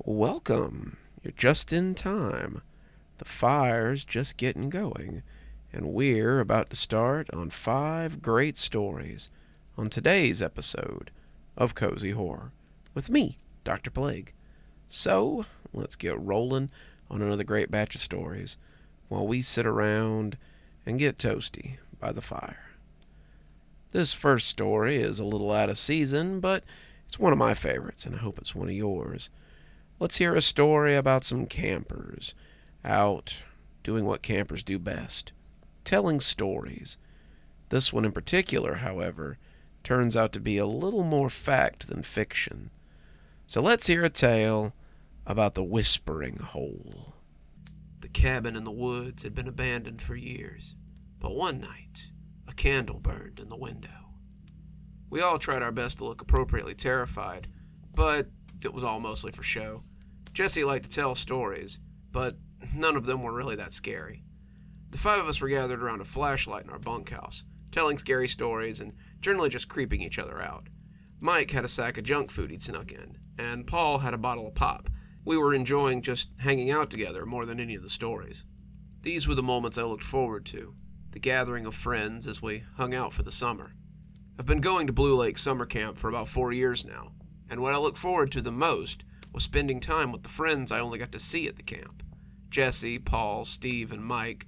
Welcome. You're just in time. The fire's just getting going, and we're about to start on 5 great stories on today's episode of Cozy Horror with me, Dr. Plague. So, let's get rolling on another great batch of stories while we sit around and get toasty by the fire. This first story is a little out of season, but it's one of my favorites, and I hope it's one of yours. Let's hear a story about some campers out doing what campers do best, telling stories. This one in particular, however, turns out to be a little more fact than fiction. So let's hear a tale about the Whispering Hole. The cabin in the woods had been abandoned for years, but one night, a candle burned in the window. We all tried our best to look appropriately terrified, but it was all mostly for show. Jesse liked to tell stories, but none of them were really that scary. The 5 of us were gathered around a flashlight in our bunkhouse, telling scary stories and generally just creeping each other out. Mike had a sack of junk food he'd snuck in, and Paul had a bottle of pop. We were enjoying just hanging out together more than any of the stories. These were the moments I looked forward to, the gathering of friends as we hung out for the summer. I've been going to Blue Lake Summer Camp for about 4 years now, and what I look forward to the most was spending time with the friends I only got to see at the camp. Jesse, Paul, Steve, and Mike,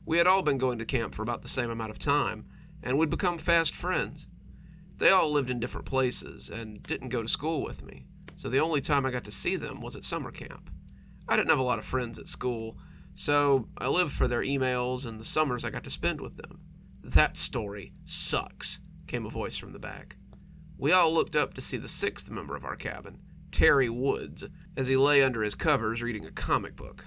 we had all been going to camp for about the same amount of time, and we'd become fast friends. They all lived in different places and didn't go to school with me, so the only time I got to see them was at summer camp. I didn't have a lot of friends at school, so I lived for their emails and the summers I got to spend with them. "That story sucks," came a voice from the back. We all looked up to see the 6th member of our cabin, Terry Woods, as he lay under his covers reading a comic book.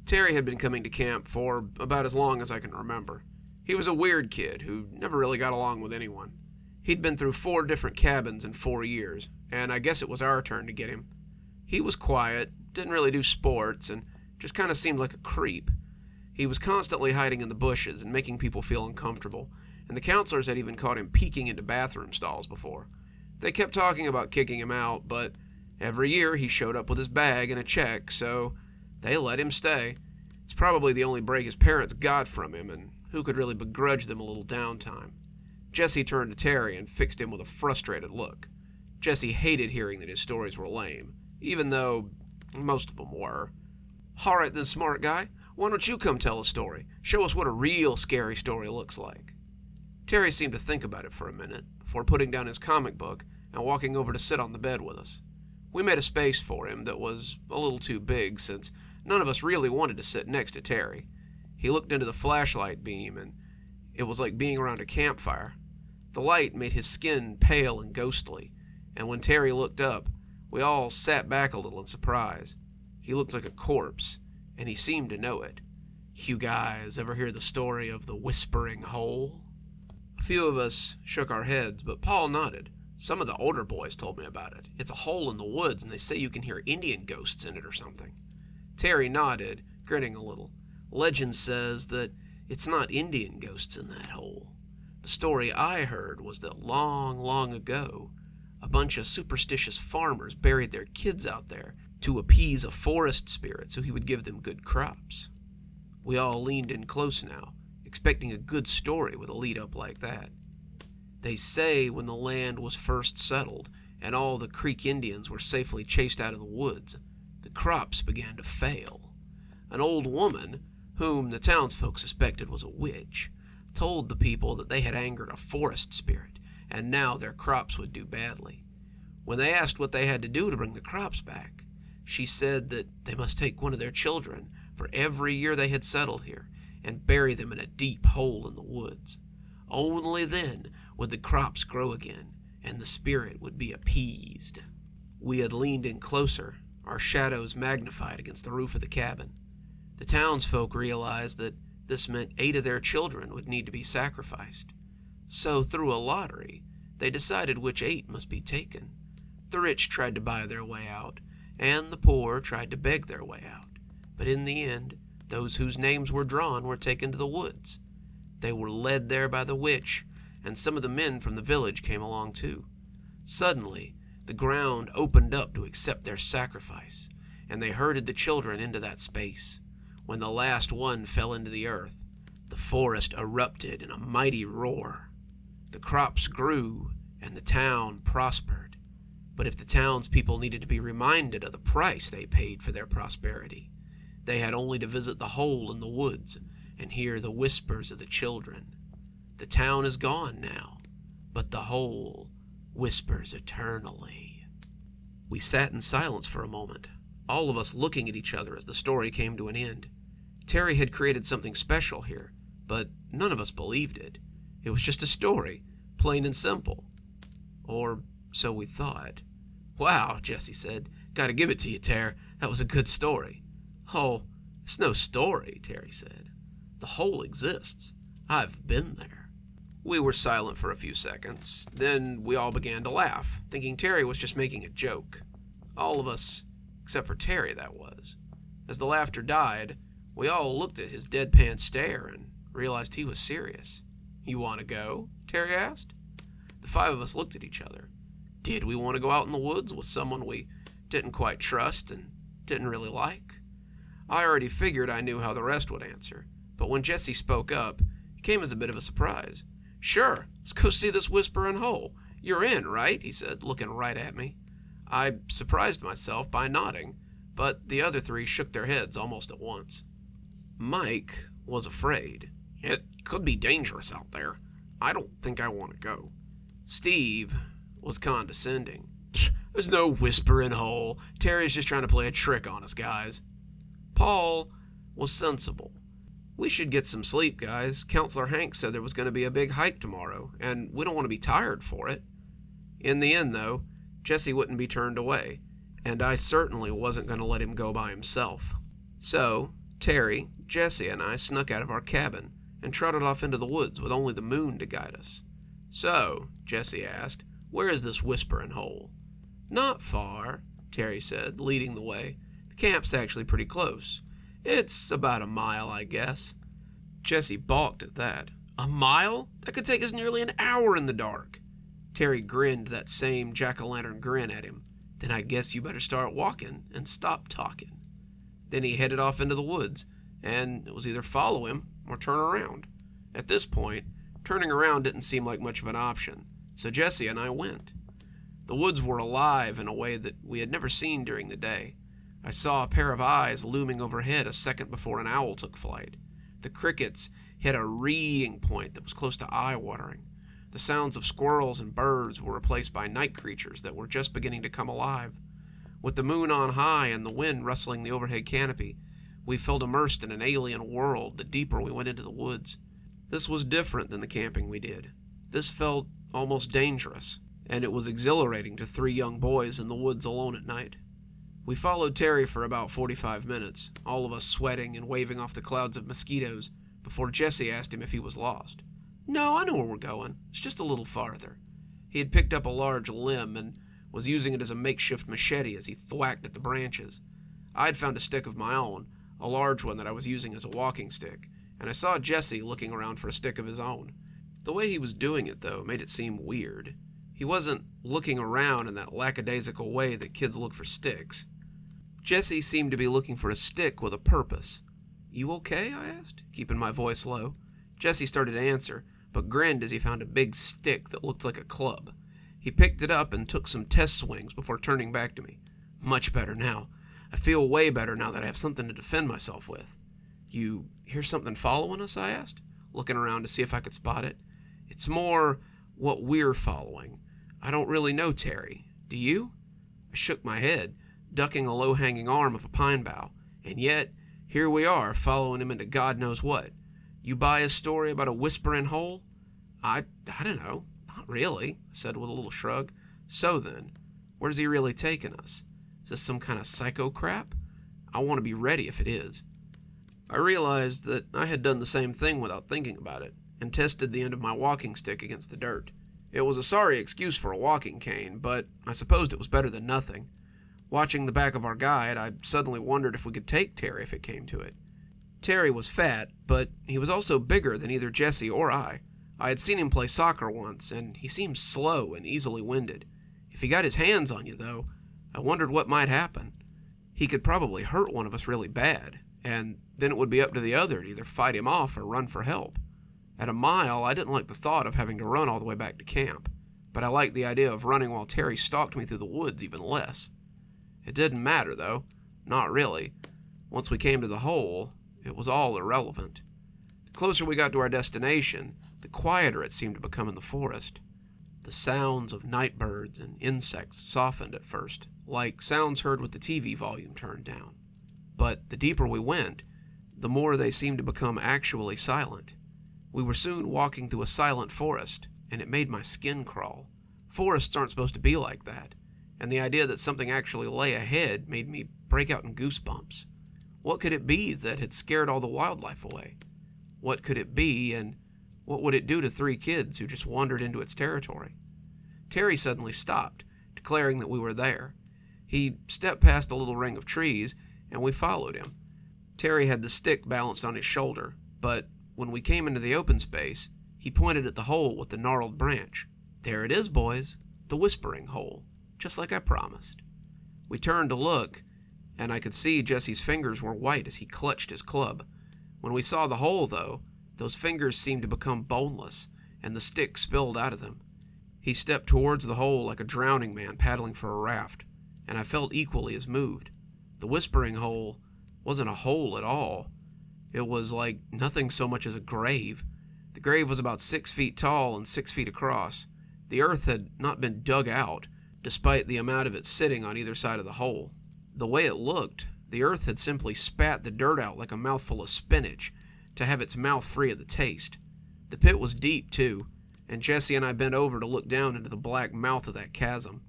Terry had been coming to camp for about as long as I can remember. He was a weird kid who never really got along with anyone. He'd been through 4 different cabins in 4 years, and I guess it was our turn to get him. He was quiet, didn't really do sports, and just kind of seemed like a creep. He was constantly hiding in the bushes and making people feel uncomfortable, and the counselors had even caught him peeking into bathroom stalls before. They kept talking about kicking him out, but every year he showed up with his bag and a check, so they let him stay. It's probably the only break his parents got from him, and who could really begrudge them a little downtime? Jesse turned to Terry and fixed him with a frustrated look. Jesse hated hearing that his stories were lame, even though most of them were. "All right then, smart guy, why don't you come tell a story? Show us what a real scary story looks like." Terry seemed to think about it for a minute, before putting down his comic book and walking over to sit on the bed with us. We made a space for him that was a little too big, since none of us really wanted to sit next to Terry. He looked into the flashlight beam, and it was like being around a campfire. The light made his skin pale and ghostly, and when Terry looked up, we all sat back a little in surprise. He looked like a corpse, and he seemed to know it. "You guys ever hear the story of the Whispering Hole?" A few of us shook our heads, but Paul nodded. "Some of the older boys told me about it. It's a hole in the woods, and they say you can hear Indian ghosts in it or something." Terry nodded, grinning a little. "Legend says that it's not Indian ghosts in that hole. The story I heard was that long, long ago, a bunch of superstitious farmers buried their kids out there to appease a forest spirit so he would give them good crops." We all leaned in close now, expecting a good story with a lead-up like that. "They say when the land was first settled and all the Creek Indians were safely chased out of the woods, the crops began to fail. An old woman, whom the townsfolk suspected was a witch, told the people that they had angered a forest spirit, and now their crops would do badly. When they asked what they had to do to bring the crops back, she said that they must take one of their children for every year they had settled here and bury them in a deep hole in the woods. Only then would the crops grow again, and the spirit would be appeased." We had leaned in closer, our shadows magnified against the roof of the cabin. The townsfolk realized that this meant 8 of their children would need to be sacrificed. So through a lottery, they decided which 8 must be taken. The rich tried to buy their way out, and the poor tried to beg their way out. But in the end, those whose names were drawn were taken to the woods. They were led there by the witch, and some of the men from the village came along too. Suddenly, the ground opened up to accept their sacrifice, and they herded the children into that space. When the last one fell into the earth, the forest erupted in a mighty roar. The crops grew, and the town prospered. But if the townspeople needed to be reminded of the price they paid for their prosperity, they had only to visit the hole in the woods and hear the whispers of the children. The town is gone now, but the hole whispers eternally. We sat in silence for a moment, all of us looking at each other as the story came to an end. Terry had created something special here, but none of us believed it. It was just a story, plain and simple. Or so we thought. "Wow," Jesse said. "Gotta give it to you, Ter. That was a good story." "Oh, it's no story," Terry said. "The hole exists. I've been there." We were silent for a few seconds. Then we all began to laugh, thinking Terry was just making a joke. All of us, except for Terry, that was. As the laughter died, we all looked at his deadpan stare and realized he was serious. "You want to go?" Terry asked. The five of us looked at each other. Did we want to go out in the woods with someone we didn't quite trust and didn't really like? I already figured I knew how the rest would answer, but when Jesse spoke up, it came as a bit of a surprise. "Sure, let's go see this whispering hole. You're in, right?" he said, looking right at me. I surprised myself by nodding, but the other three shook their heads almost at once. Mike was afraid. "It could be dangerous out there. I don't think I want to go." Steve was condescending. "There's no whispering hole. Terry's just trying to play a trick on us, guys." Paul was sensible. "We should get some sleep, guys. Counselor Hank said there was going to be a big hike tomorrow, and we don't want to be tired for it." In the end, though, Jesse wouldn't be turned away, and I certainly wasn't going to let him go by himself. So, Terry, Jesse, and I snuck out of our cabin and trotted off into the woods with only the moon to guide us. "So," Jesse asked, "where is this whispering hole?" "Not far," Terry said, leading the way. "The camp's actually pretty close. It's about a mile, I guess." Jesse balked at that. "A mile? That could take us nearly an hour in the dark." Terry grinned that same jack-o'-lantern grin at him. "Then I guess you better start walking and stop talking." Then he headed off into the woods, and it was either follow him or turn around. At this point, turning around didn't seem like much of an option, so Jesse and I went. The woods were alive in a way that we had never seen during the day. I saw a pair of eyes looming overhead a second before an owl took flight. The crickets hit a reeing point that was close to eye-watering. The sounds of squirrels and birds were replaced by night creatures that were just beginning to come alive. With the moon on high and the wind rustling the overhead canopy, we felt immersed in an alien world the deeper we went into the woods. This was different than the camping we did. This felt almost dangerous, and it was exhilarating to three young boys in the woods alone at night. We followed Terry for about 45 minutes, all of us sweating and waving off the clouds of mosquitoes, before Jesse asked him if he was lost. "No, I know where we're going. It's just a little farther." He had picked up a large limb and was using it as a makeshift machete as he thwacked at the branches. I had found a stick of my own, a large one that I was using as a walking stick, and I saw Jesse looking around for a stick of his own. The way he was doing it, though, made it seem weird. He wasn't looking around in that lackadaisical way that kids look for sticks. Jesse seemed to be looking for a stick with a purpose. "You okay?" I asked, keeping my voice low. Jesse started to answer, but grinned as he found a big stick that looked like a club. He picked it up and took some test swings before turning back to me. "Much better now. I feel way better now that I have something to defend myself with." "You hear something following us?" I asked, looking around to see if I could spot it. "It's more what we're following. I don't really know Terry. Do you?" I shook my head, ducking a low-hanging arm of a pine bough, and yet here we are following him into God knows what. "You buy a story about a whispering hole?" I don't know. "Not really," I said with a little shrug. "So then, where's he really taking us? Is this some kind of psycho crap? I want to be ready if it is." I realized that I had done the same thing without thinking about it, and tested the end of my walking stick against the dirt. It was a sorry excuse for a walking cane, but I supposed it was better than nothing. Watching the back of our guide, I suddenly wondered if we could take Terry if it came to it. Terry was fat, but he was also bigger than either Jesse or I. I had seen him play soccer once, and he seemed slow and easily winded. If he got his hands on you, though, I wondered what might happen. He could probably hurt one of us really bad, and then it would be up to the other to either fight him off or run for help. At a mile, I didn't like the thought of having to run all the way back to camp, but I liked the idea of running while Terry stalked me through the woods even less. It didn't matter, though. Not really. Once we came to the hole, it was all irrelevant. The closer we got to our destination, the quieter it seemed to become in the forest. The sounds of night birds and insects softened at first, like sounds heard with the TV volume turned down. But the deeper we went, the more they seemed to become actually silent. We were soon walking through a silent forest, and it made my skin crawl. Forests aren't supposed to be like that, and the idea that something actually lay ahead made me break out in goosebumps. What could it be that had scared all the wildlife away? What could it be, and what would it do to 3 kids who just wandered into its territory? Terry suddenly stopped, declaring that we were there. He stepped past a little ring of trees, and we followed him. Terry had the stick balanced on his shoulder, but when we came into the open space, he pointed at the hole with the gnarled branch. "There it is, boys, the whispering hole, just like I promised." We turned to look, and I could see Jesse's fingers were white as he clutched his club. When we saw the hole, though, those fingers seemed to become boneless, and the stick spilled out of them. He stepped towards the hole like a drowning man paddling for a raft, and I felt equally as moved. The whispering hole wasn't a hole at all. It was like nothing so much as a grave. The grave was about 6 feet tall and 6 feet across. The earth had not been dug out, despite the amount of it sitting on either side of the hole. The way it looked, the earth had simply spat the dirt out like a mouthful of spinach to have its mouth free of the taste. The pit was deep, too, and Jesse and I bent over to look down into the black mouth of that chasm.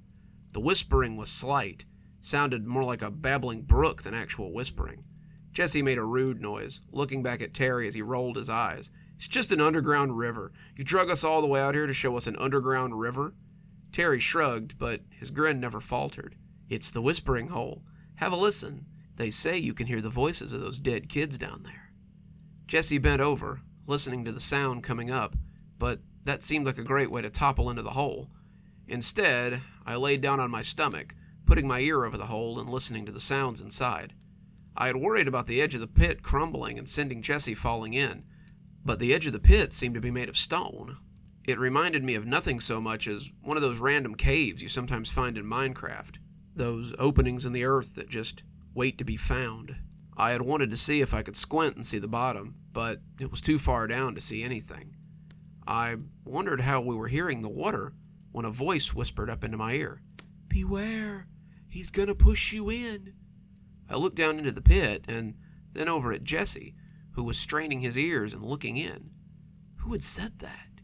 The whispering was slight, sounded more like a babbling brook than actual whispering. Jesse made a rude noise, looking back at Terry as he rolled his eyes. "It's just an underground river. You drug us all the way out here to show us an underground river?" Terry shrugged, but his grin never faltered. "It's the whispering hole. Have a listen. They say you can hear the voices of those dead kids down there." Jesse bent over, listening to the sound coming up, but that seemed like a great way to topple into the hole. Instead, I laid down on my stomach, putting my ear over the hole and listening to the sounds inside. I had worried about the edge of the pit crumbling and sending Jesse falling in, but the edge of the pit seemed to be made of stone. It reminded me of nothing so much as one of those random caves you sometimes find in Minecraft. Those openings in the earth that just wait to be found. I had wanted to see if I could squint and see the bottom, but it was too far down to see anything. I wondered how we were hearing the water when a voice whispered up into my ear. "Beware, he's gonna push you in." I looked down into the pit and then over at Jesse, who was straining his ears and looking in. Who had said that?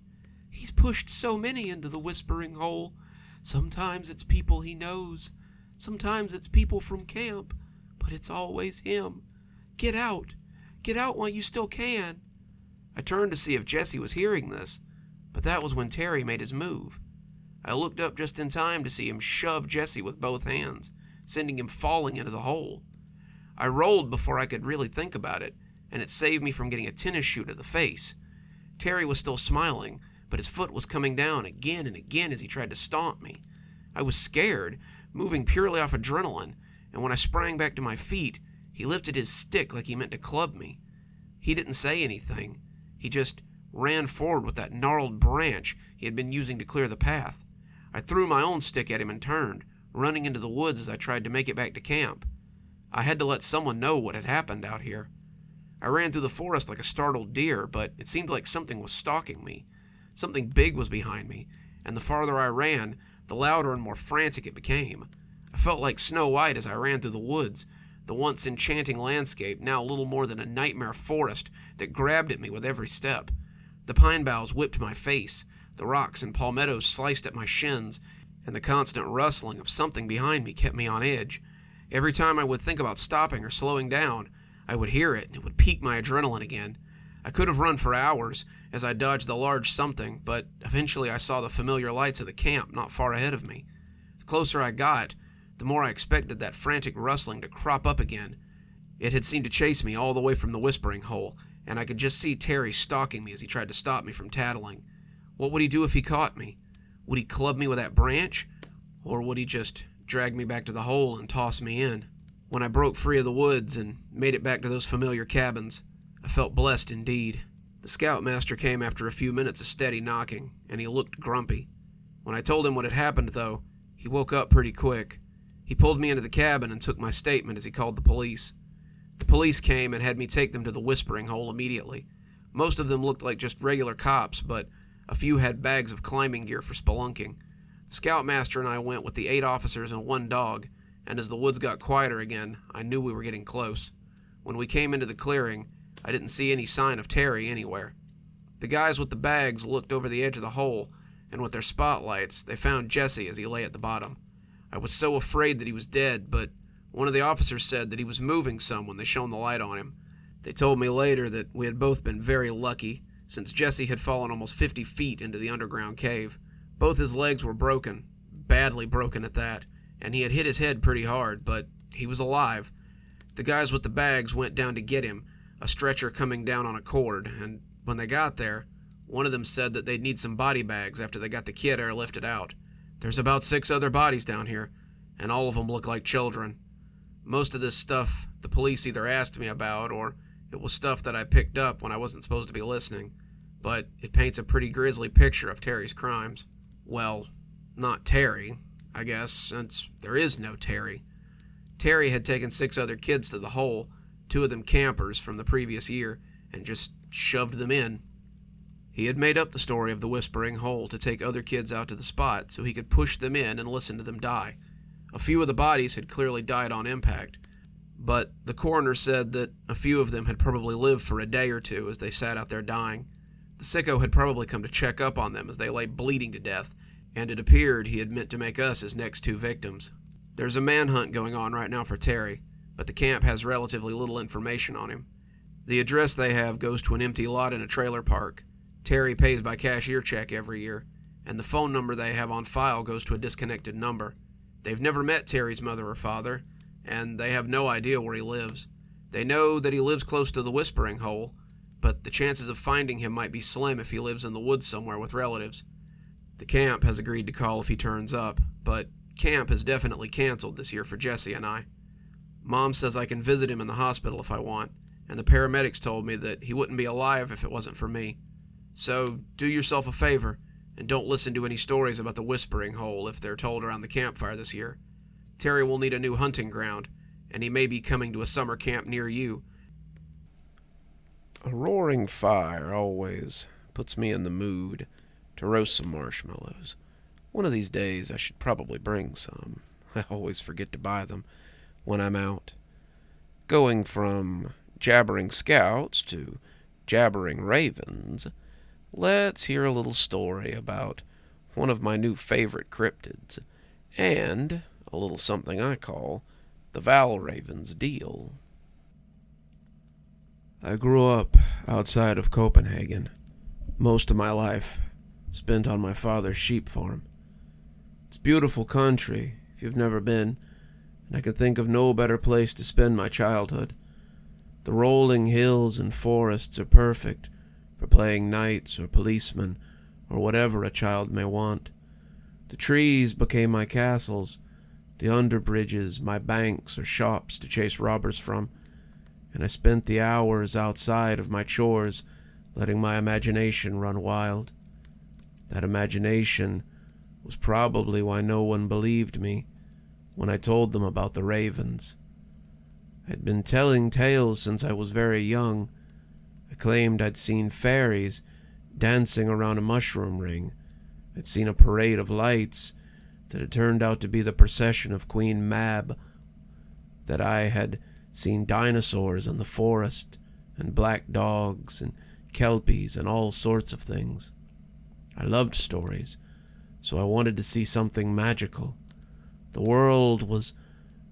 He's pushed so many into the whispering hole. Sometimes it's people he knows. Sometimes it's people from camp. But it's always him. Get out. Get out while you still can. I turned to see if Jesse was hearing this, but that was when Terry made his move. I looked up just in time to see him shove Jesse with both hands, sending him falling into the hole. I rolled before I could really think about it, and it saved me from getting a tennis shoe to the face. Terry was still smiling, but his foot was coming down again and again as he tried to stomp me. I was scared, moving purely off adrenaline, and when I sprang back to my feet, he lifted his stick like he meant to club me. He didn't say anything. He just ran forward with that gnarled branch he had been using to clear the path. I threw my own stick at him and turned, running into the woods as I tried to make it back to camp. I had to let someone know what had happened out here. I ran through the forest like a startled deer, but it seemed like something was stalking me. Something big was behind me, and the farther I ran, the louder and more frantic it became. I felt like Snow White as I ran through the woods, the once enchanting landscape now little more than a nightmare forest that grabbed at me with every step. The pine boughs whipped my face, the rocks and palmettos sliced at my shins, and the constant rustling of something behind me kept me on edge. Every time I would think about stopping or slowing down, I would hear it, and it would pique my adrenaline again. I could have run for hours as I dodged the large something, but eventually I saw the familiar lights of the camp not far ahead of me. The closer I got, the more I expected that frantic rustling to crop up again. It had seemed to chase me all the way from the whispering hole, and I could just see Terry stalking me as he tried to stop me from tattling. What would he do if he caught me? Would he club me with that branch? Or would he just drag me back to the hole and toss me in? When I broke free of the woods and made it back to those familiar cabins, I felt blessed indeed. The scoutmaster came after a few minutes of steady knocking, and he looked grumpy. When I told him what had happened, though, he woke up pretty quick. He pulled me into the cabin and took my statement as he called the police. The police came and had me take them to the Whispering Hole immediately. Most of them looked like just regular cops, but a few had bags of climbing gear for spelunking. The scoutmaster and I went with the 8 officers and 1 dog, and as the woods got quieter again, I knew we were getting close. When we came into the clearing, I didn't see any sign of Terry anywhere. The guys with the bags looked over the edge of the hole, and with their spotlights, they found Jesse as he lay at the bottom. I was so afraid that he was dead, but one of the officers said that he was moving some when they shone the light on him. They told me later that we had both been very lucky, since Jesse had fallen almost 50 feet into the underground cave. Both his legs were broken, badly broken at that, and he had hit his head pretty hard, but he was alive. The guys with the bags went down to get him, a stretcher coming down on a cord, and when they got there, one of them said that they'd need some body bags after they got the kid airlifted out. There's about 6 other bodies down here, and all of them look like children. Most of this stuff the police either asked me about, or it was stuff that I picked up when I wasn't supposed to be listening, but it paints a pretty grisly picture of Terry's crimes. Well, not Terry, I guess, since there is no Terry. Terry had taken 6 other kids to the hole, 2 of them campers from the previous year, and just shoved them in. He had made up the story of the Whispering Hole to take other kids out to the spot so he could push them in and listen to them die. A few of the bodies had clearly died on impact, but the coroner said that a few of them had probably lived for a day or 2 as they sat out there dying. The sicko had probably come to check up on them as they lay bleeding to death, and it appeared he had meant to make us his next 2 victims. There's a manhunt going on right now for Terry, but the camp has relatively little information on him. The address they have goes to an empty lot in a trailer park. Terry pays by cashier check every year, and the phone number they have on file goes to a disconnected number. They've never met Terry's mother or father, and they have no idea where he lives. They know that he lives close to the Whispering Hole, but the chances of finding him might be slim if he lives in the woods somewhere with relatives. The camp has agreed to call if he turns up, but camp has definitely canceled this year for Jesse and I. Mom says I can visit him in the hospital if I want, and the paramedics told me that he wouldn't be alive if it wasn't for me. So do yourself a favor, and don't listen to any stories about the Whispering Hole if they're told around the campfire this year. Terry will need a new hunting ground, and he may be coming to a summer camp near you. A roaring fire always puts me in the mood to roast some marshmallows. One of these days I should probably bring some. I always forget to buy them when I'm out. Going from jabbering scouts to jabbering ravens, let's hear a little story about one of my new favorite cryptids, and a little something I call the Valraven's deal. I grew up outside of Copenhagen. Most of my life spent on my father's sheep farm. It's beautiful country if you've never been, and I can think of no better place to spend my childhood. The rolling hills and forests are perfect for playing knights or policemen or whatever a child may want. The trees became my castles, the underbridges my banks or shops to chase robbers from, and I spent the hours outside of my chores letting my imagination run wild. That imagination was probably why no one believed me when I told them about the ravens. I'd been telling tales since I was very young. I claimed I'd seen fairies dancing around a mushroom ring. I'd seen a parade of lights that had turned out to be the procession of Queen Mab. That I had seen dinosaurs in the forest, and black dogs, and kelpies, and all sorts of things. I loved stories, so I wanted to see something magical. The world was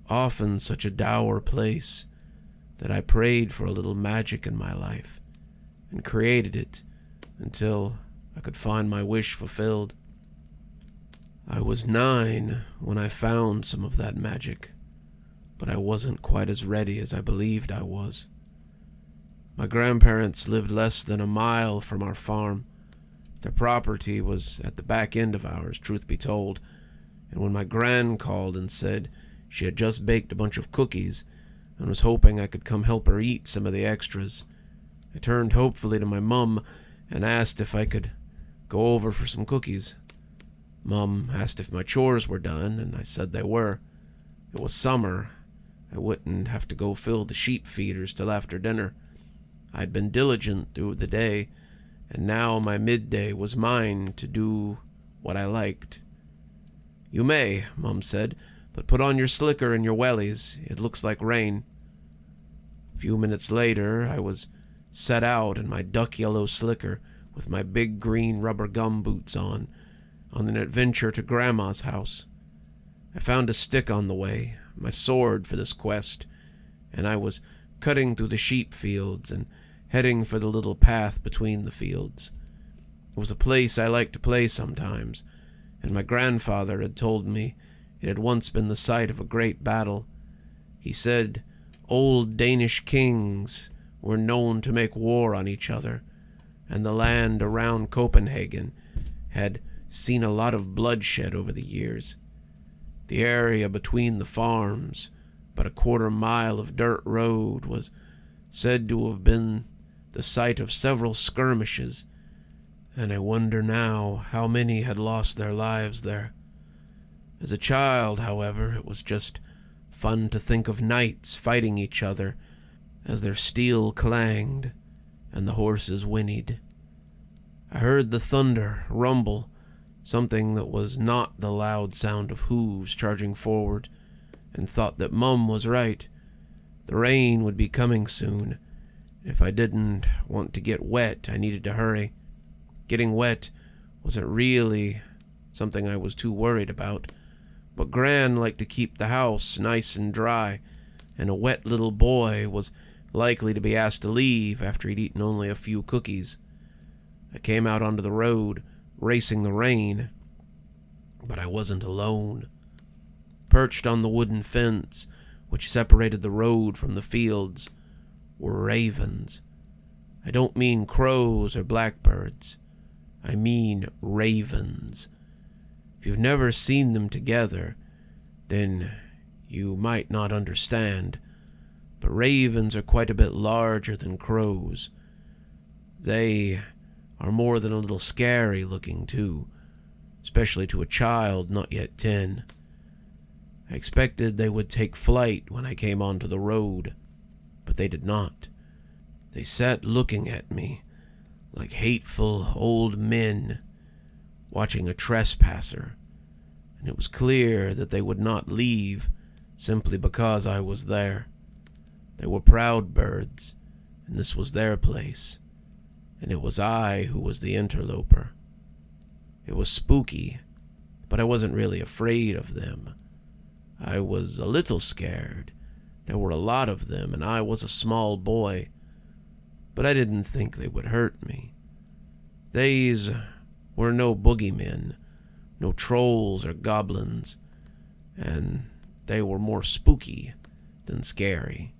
often such a dour place that I prayed for a little magic in my life, and created it until I could find my wish fulfilled. I was 9 when I found some of that magic, but I wasn't quite as ready as I believed I was. My grandparents lived less than a mile from our farm. Their property was at the back end of ours, truth be told, and when my gran called and said She had just baked a bunch of cookies and was hoping I could come help her eat some of the extras. I turned hopefully to my mum and asked if I could go over for some cookies. Mum asked if my chores were done, and I said they were. It was summer. I wouldn't have to go fill the sheep feeders till after dinner. I'd been diligent through the day, and now my midday was mine to do what I liked. "You may," Mum said, "but put on your slicker and your wellies. It looks like rain." A few minutes later, I was set out in my duck-yellow slicker with my big green rubber gum boots on an adventure to Grandma's house. I found a stick on the way, my sword for this quest, and I was cutting through the sheep fields and heading for the little path between the fields. It was a place I liked to play sometimes, and my grandfather had told me it had once been the site of a great battle. He said old Danish kings were known to make war on each other, and the land around Copenhagen had seen a lot of bloodshed over the years. The area between the farms, but a quarter-mile of dirt road, was said to have been the site of several skirmishes, and I wonder now how many had lost their lives there. As a child, however, it was just fun to think of knights fighting each other as their steel clanged and the horses whinnied. I heard the thunder rumble, something that was not the loud sound of hooves charging forward, and thought that Mum was right. The rain would be coming soon. If I didn't want to get wet, I needed to hurry. Getting wet wasn't really something I was too worried about, but Gran liked to keep the house nice and dry, and a wet little boy was likely to be asked to leave after he'd eaten only a few cookies. I came out onto the road, racing the rain, but I wasn't alone. Perched on the wooden fence which separated the road from the fields were ravens. I don't mean crows or blackbirds. I mean ravens. If you've never seen them together, then you might not understand, but ravens are quite a bit larger than crows. They are more than a little scary looking, too, especially to a child not yet 10. I expected they would take flight when I came onto the road, but they did not. They sat looking at me like hateful old men watching a trespasser, and it was clear that they would not leave simply because I was there. They were proud birds, and this was their place, and it was I who was the interloper. It was spooky, but I wasn't really afraid of them. I was a little scared. There were a lot of them, and I was a small boy, but I didn't think they would hurt me. These were no boogeymen, no trolls or goblins, and they were more spooky than scary.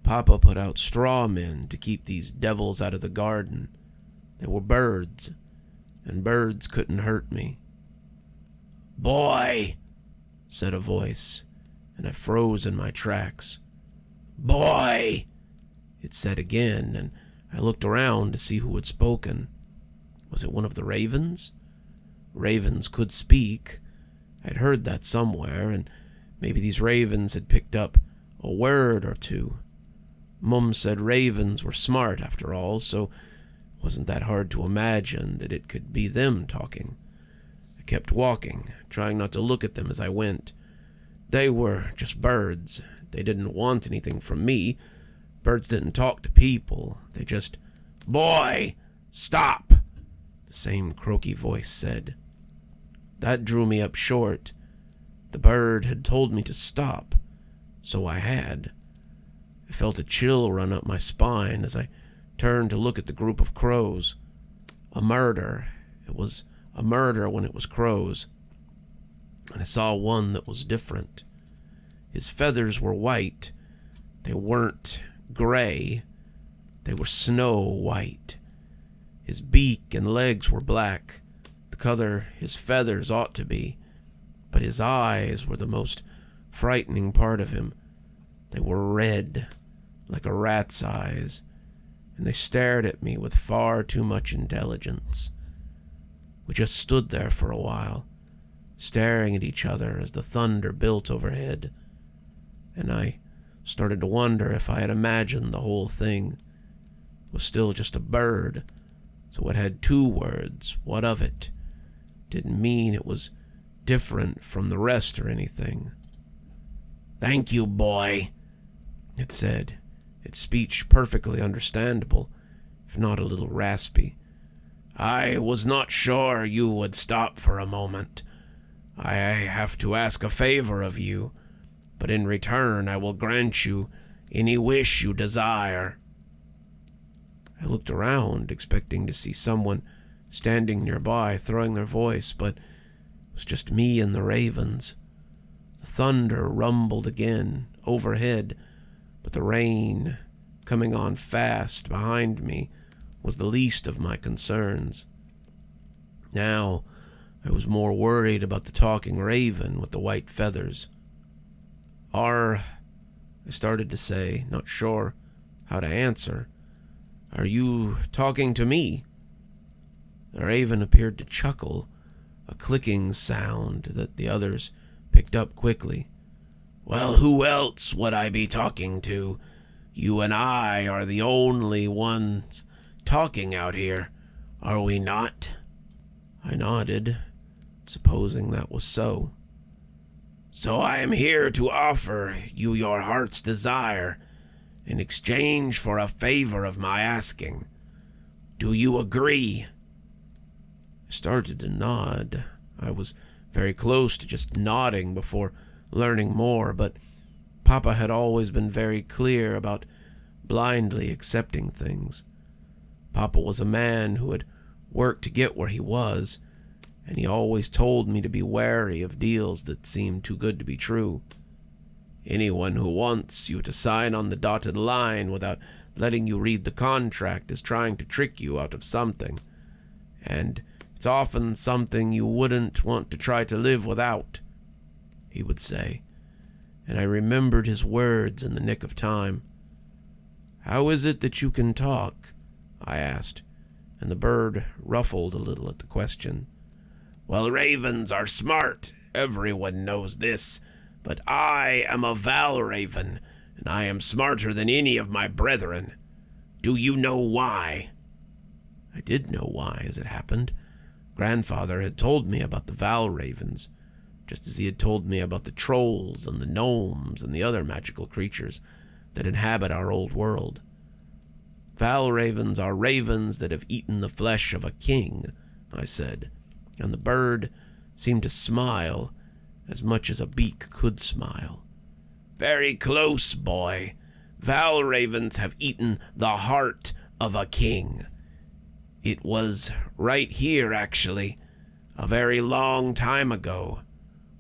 Papa put out straw men to keep these devils out of the garden. They were birds, and birds couldn't hurt me. "Boy," said a voice, and I froze in my tracks. "Boy," it said again, and I looked around to see who had spoken. Was it one of the ravens? Ravens could speak. I'd heard that somewhere, and maybe these ravens had picked up a word or two. Mum said ravens were smart after all, so it wasn't that hard to imagine that it could be them talking. I kept walking, trying not to look at them as I went. They were just birds. They didn't want anything from me. Birds didn't talk to people. They just, "Boy, stop," the same croaky voice said. That drew me up short. The bird had told me to stop, so I had. I felt a chill run up my spine as I turned to look at the group of crows. A murder. It was a murder when it was crows. And I saw one that was different. His feathers were white. They weren't gray. They were snow white. His beak and legs were black, the color his feathers ought to be, but his eyes were the most frightening part of him. They were red, like a rat's eyes, and they stared at me with far too much intelligence. We just stood there for a while, staring at each other as the thunder built overhead, and I started to wonder if I had imagined the whole thing was still just a bird, so it had two words. What of it? Didn't mean it was different from the rest or anything. "Thank you, boy," it said, its speech perfectly understandable, if not a little raspy. "I was not sure you would stop for a moment. I have to ask a favor of you, but in return I will grant you any wish you desire." I looked around, expecting to see someone standing nearby throwing their voice, but it was just me and the ravens. The thunder rumbled again overhead, but the rain, coming on fast behind me, was the least of my concerns. Now I was more worried about the talking raven with the white feathers. I started to say, not sure how to answer. "Are you talking to me?" The raven appeared to chuckle, a clicking sound that the others picked up quickly. "Well, who else would I be talking to? You and I are the only ones talking out here, are we not?" I nodded, supposing that was so. "So I am here to offer you your heart's desire in exchange for a favor of my asking. Do you agree?" I started to nod. I was very close to just nodding before learning more, but Papa had always been very clear about blindly accepting things. Papa was a man who had worked to get where he was, and he always told me to be wary of deals that seemed too good to be true. Anyone who wants you to sign on the dotted line without letting you read the contract is trying to trick you out of something, and it's often something you wouldn't want to try to live without, he would say, and I remembered his words in the nick of time. "How is it that you can talk?" I asked, and the bird ruffled a little at the question. "Well, ravens are smart, everyone knows this, but I am a Val Raven, and I am smarter than any of my brethren. Do you know why?" I did know why, as it happened. Grandfather had told me about the Val Ravens, just as he had told me about the trolls and the gnomes and the other magical creatures that inhabit our old world. "Val Ravens are ravens that have eaten the flesh of a king," I said, and the bird seemed to smile as much as a beak could smile. "Very close, boy. Val Ravens have eaten the heart of a king. It was right here, actually, a very long time ago.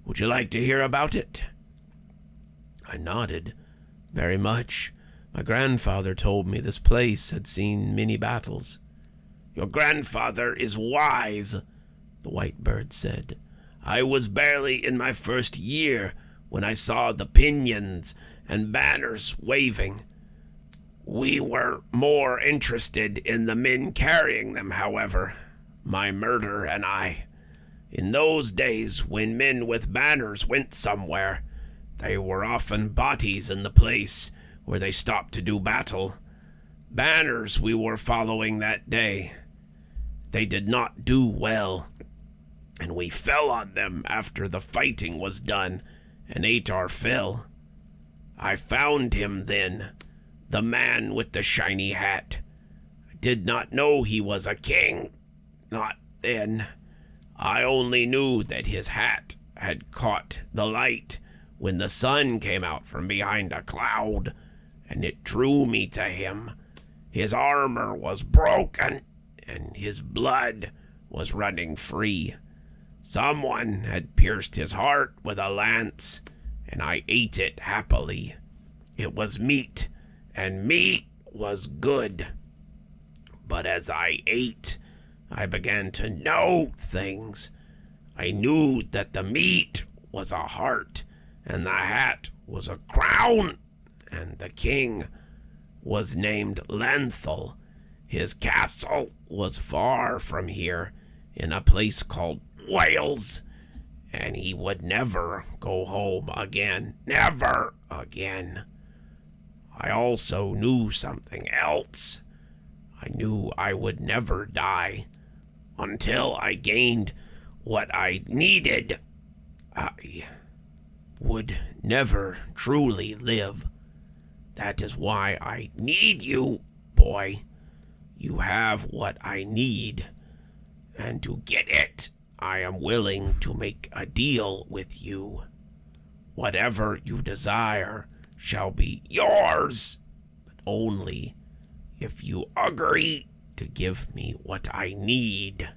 Would you like to hear about it?" I nodded. "Very much. My grandfather told me this place had seen many battles." "Your grandfather is wise," the white bird said. "I was barely in my first year when I saw the pinions and banners waving. We were more interested in the men carrying them, however, my murder and I. In those days, when men with banners went somewhere, they were often bodies in the place where they stopped to do battle. Banners we were following that day. They did not do well, and we fell on them after the fighting was done and ate our fill. I found him then, the man with the shiny hat. I did not know he was a king, not then. I only knew that his hat had caught the light when the sun came out from behind a cloud, and it drew me to him. His armor was broken, and his blood was running free. Someone had pierced his heart with a lance, and I ate it happily. It was meat, and meat was good. But as I ate, I began to know things. I knew that the meat was a heart, and the hat was a crown, and the king was named Lenthal. His castle was far from here, in a place called Wales, and he would never go home again. Never again. I also knew something else. I knew I would never die until I gained what I needed. I would never truly live. That is why I need you, boy. You have what I need, and to get it, I am willing to make a deal with you. Whatever you desire shall be yours, but only if you agree to give me what I need.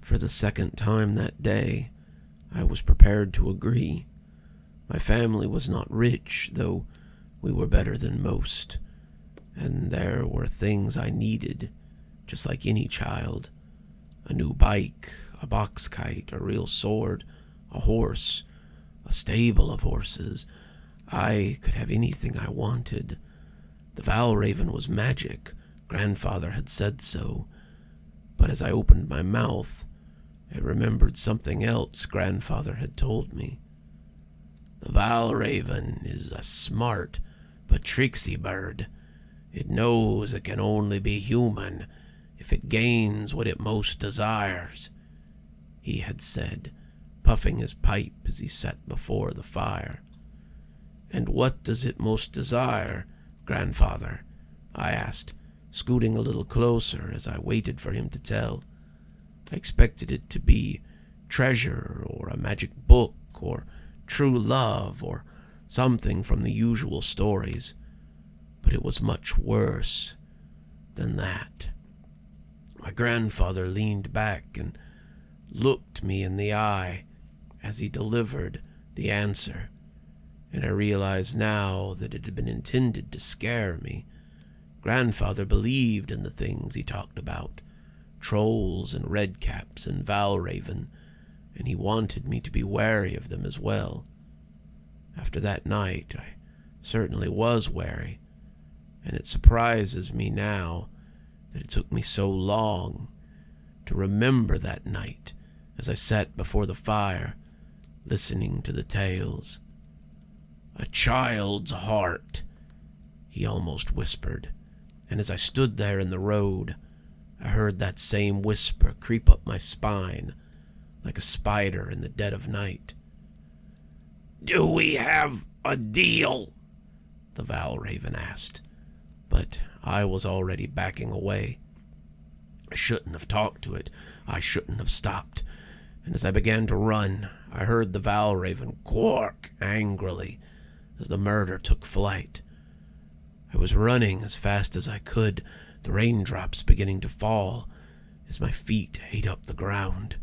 For the second time that day, I was prepared to agree. My family was not rich, though we were better than most, and there were things I needed, just like any child. A new bike, a box kite, a real sword, a horse, a stable of horses. I could have anything I wanted. The Valraven was magic. Grandfather had said so. But as I opened my mouth, I remembered something else Grandfather had told me. The Valraven is a smart but tricksy bird. It knows it can only be human if it gains what it most desires, he had said, puffing his pipe as he sat before the fire. And what does it most desire, Grandfather? I asked, scooting a little closer as I waited for him to tell. I expected it to be treasure or a magic book or true love or something from the usual stories, but it was much worse than that. My grandfather leaned back and looked me in the eye as he delivered the answer, and I realized now that it had been intended to scare me. Grandfather believed in the things he talked about, trolls and redcaps and Valraven, and he wanted me to be wary of them as well. After that night, I certainly was wary, and it surprises me now that it took me so long to remember that night as I sat before the fire, listening to the tales. A child's heart, he almost whispered, and as I stood there in the road, I heard that same whisper creep up my spine like a spider in the dead of night. Do we have a deal? The Valraven asked, but I was already backing away. I shouldn't have talked to it. I shouldn't have stopped. And as I began to run, I heard the Valraven quark angrily as the murder took flight. I was running as fast as I could, the raindrops beginning to fall as my feet ate up the ground.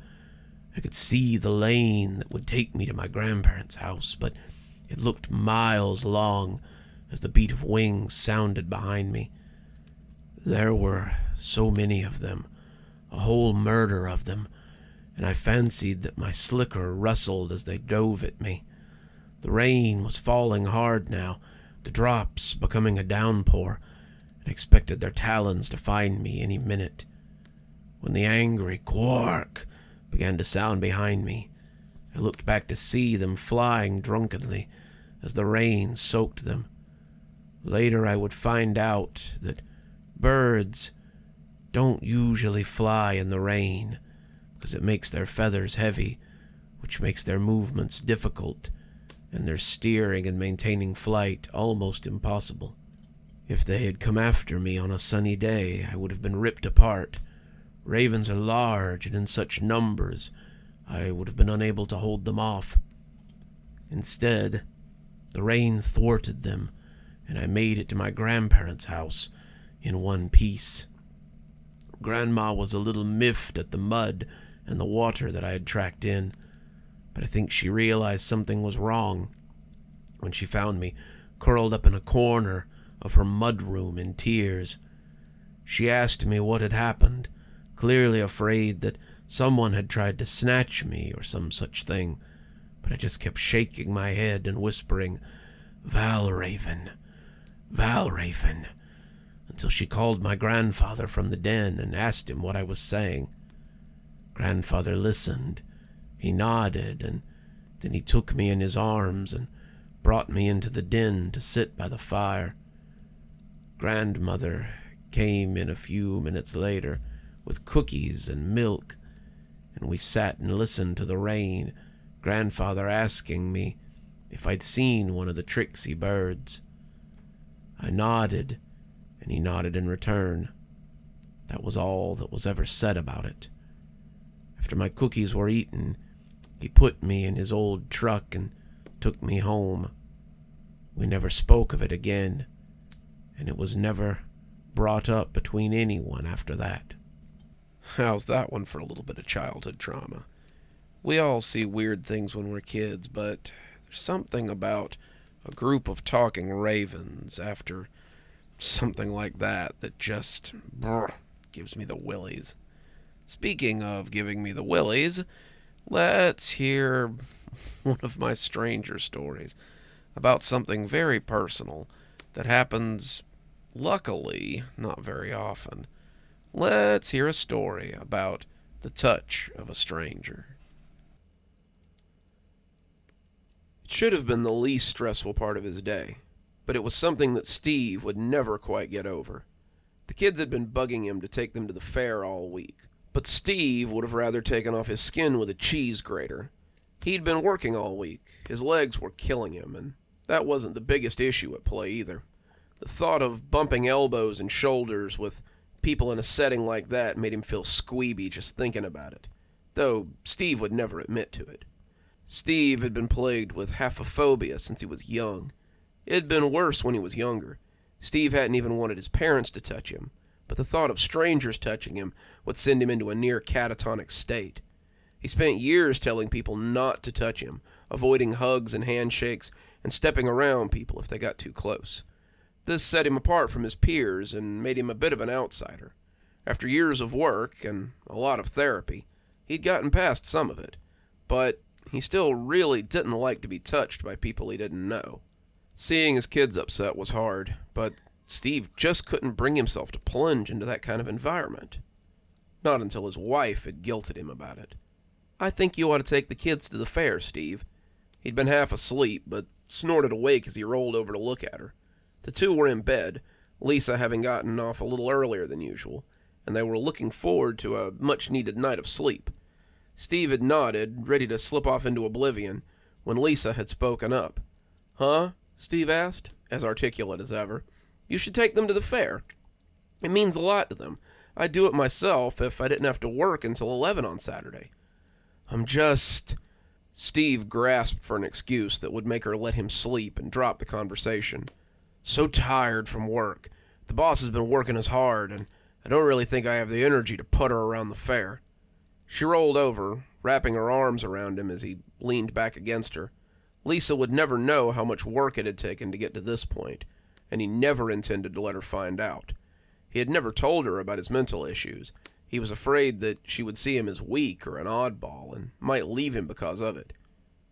I could see the lane that would take me to my grandparents' house, but it looked miles long as the beat of wings sounded behind me. There were so many of them, a whole murder of them, and I fancied that my slicker rustled as they dove at me. The rain was falling hard now, the drops becoming a downpour, and I expected their talons to find me any minute. When the angry quark began to sound behind me, I looked back to see them flying drunkenly as the rain soaked them. Later I would find out that birds don't usually fly in the rain because it makes their feathers heavy, which makes their movements difficult and their steering and maintaining flight almost impossible. If they had come after me on a sunny day, I would have been ripped apart. Ravens are large, and in such numbers, I would have been unable to hold them off. Instead, the rain thwarted them, and I made it to my grandparents' house in one piece. Grandma was a little miffed at the mud and the water that I had tracked in, but I think she realized something was wrong when she found me curled up in a corner of her mudroom in tears. She asked me what had happened, clearly afraid that someone had tried to snatch me or some such thing, but I just kept shaking my head and whispering, Valraven, Valraven, until she called my grandfather from the den and asked him what I was saying. Grandfather listened. He nodded, and then he took me in his arms and brought me into the den to sit by the fire. Grandmother came in a few minutes later with cookies and milk, and we sat and listened to the rain, Grandfather asking me if I'd seen one of the tricksy birds. I nodded, and he nodded in return. That was all that was ever said about it. After my cookies were eaten, he put me in his old truck and took me home. We never spoke of it again, and it was never brought up between anyone after that. How's that one for a little bit of childhood trauma? We all see weird things when we're kids, but there's something about a group of talking ravens after something like that just gives me the willies. Speaking of giving me the willies, let's hear one of my stranger stories about something very personal that happens, luckily, not very often. Let's hear a story about the touch of a stranger. It should have been the least stressful part of his day, but it was something that Steve would never quite get over. The kids had been bugging him to take them to the fair all week, but Steve would have rather taken off his skin with a cheese grater. He'd been working all week, his legs were killing him, and that wasn't the biggest issue at play either. The thought of bumping elbows and shoulders with people in a setting like that made him feel squeeby just thinking about it, though Steve would never admit to it. Steve had been plagued with haphophobia since he was young. It had been worse when he was younger. Steve hadn't even wanted his parents to touch him, but the thought of strangers touching him would send him into a near catatonic state. He spent years telling people not to touch him, avoiding hugs and handshakes, and stepping around people if they got too close. This set him apart from his peers and made him a bit of an outsider. After years of work and a lot of therapy, he'd gotten past some of it, but he still really didn't like to be touched by people he didn't know. Seeing his kids upset was hard, but Steve just couldn't bring himself to plunge into that kind of environment. Not until his wife had guilted him about it. "I think you ought to take the kids to the fair, Steve." He'd been half asleep, but snorted awake as he rolled over to look at her. The two were in bed, Lisa having gotten off a little earlier than usual, and they were looking forward to a much-needed night of sleep. Steve had nodded, ready to slip off into oblivion, when Lisa had spoken up. "Huh?" Steve asked, as articulate as ever. "You should take them to the fair. It means a lot to them. I'd do it myself if I didn't have to work until 11 on Saturday." Steve grasped for an excuse that would make her let him sleep and drop the conversation. "So tired from work. The boss has been working us hard, and I don't really think I have the energy to putter around the fair." She rolled over, wrapping her arms around him as he leaned back against her. Lisa would never know how much work it had taken to get to this point, and he never intended to let her find out. He had never told her about his mental issues. He was afraid that she would see him as weak or an oddball and might leave him because of it.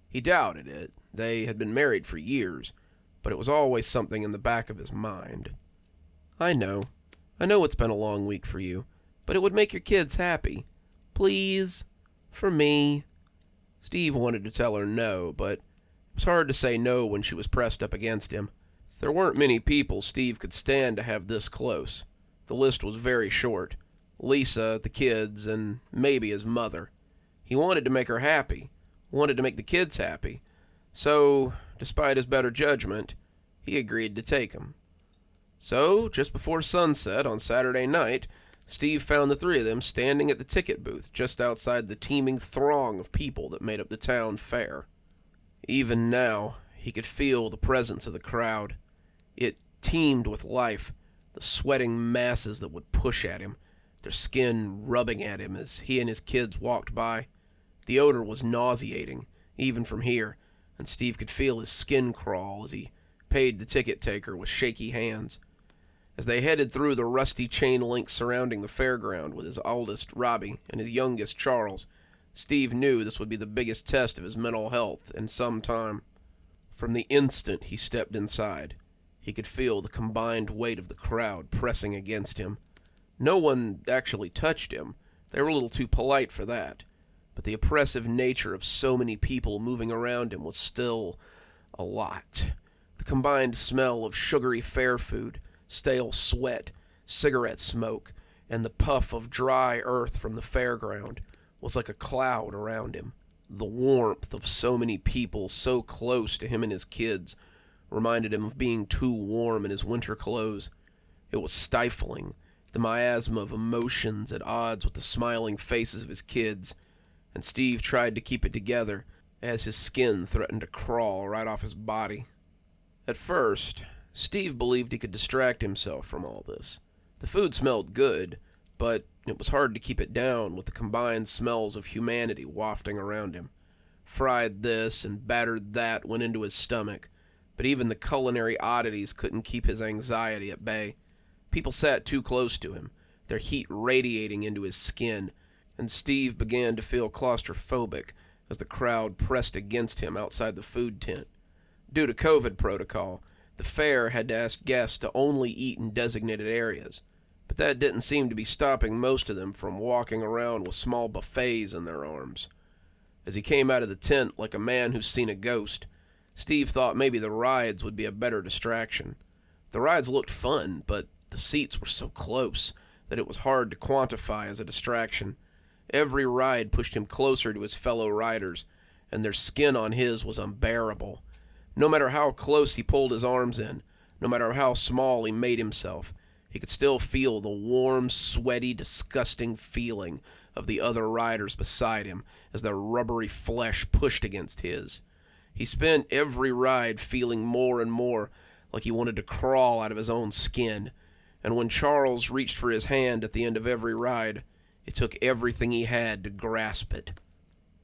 He doubted it. They had been married for years, but it was always something in the back of his mind. I know it's been a long week for you, but it would make your kids happy. Please, for me." Steve wanted to tell her no, but it was hard to say no when she was pressed up against him. There weren't many people Steve could stand to have this close. The list was very short. Lisa, the kids, and maybe his mother. He wanted to make her happy, wanted to make the kids happy. So, despite his better judgment, he agreed to take them. So, just before sunset on Saturday night, Steve found the three of them standing at the ticket booth just outside the teeming throng of people that made up the town fair. Even now, he could feel the presence of the crowd. It teemed with life, the sweating masses that would push at him, their skin rubbing at him as he and his kids walked by. The odor was nauseating, even from here, and Steve could feel his skin crawl as he paid the ticket taker with shaky hands. As they headed through the rusty chain link surrounding the fairground with his oldest, Robbie, and his youngest, Charles, Steve knew this would be the biggest test of his mental health in some time. From the instant he stepped inside, he could feel the combined weight of the crowd pressing against him. No one actually touched him. They were a little too polite for that. But the oppressive nature of so many people moving around him was still a lot. The combined smell of sugary fair food, stale sweat, cigarette smoke, and the puff of dry earth from the fairground was like a cloud around him. The warmth of so many people so close to him and his kids reminded him of being too warm in his winter clothes. It was stifling, the miasma of emotions at odds with the smiling faces of his kids, and Steve tried to keep it together as his skin threatened to crawl right off his body. At first, Steve believed he could distract himself from all this. The food smelled good, but it was hard to keep it down with the combined smells of humanity wafting around him. Fried this and battered that went into his stomach, but even the culinary oddities couldn't keep his anxiety at bay. People sat too close to him, their heat radiating into his skin, and Steve began to feel claustrophobic as the crowd pressed against him outside the food tent. Due to COVID protocol, the fair had to ask guests to only eat in designated areas, but that didn't seem to be stopping most of them from walking around with small buffets in their arms. As he came out of the tent like a man who's seen a ghost, Steve thought maybe the rides would be a better distraction. The rides looked fun, but the seats were so close that it was hard to quantify as a distraction. Every ride pushed him closer to his fellow riders, and their skin on his was unbearable. No matter how close he pulled his arms in, no matter how small he made himself, he could still feel the warm, sweaty, disgusting feeling of the other riders beside him as their rubbery flesh pushed against his. He spent every ride feeling more and more like he wanted to crawl out of his own skin, and when Charles reached for his hand at the end of every ride, it took everything he had to grasp it.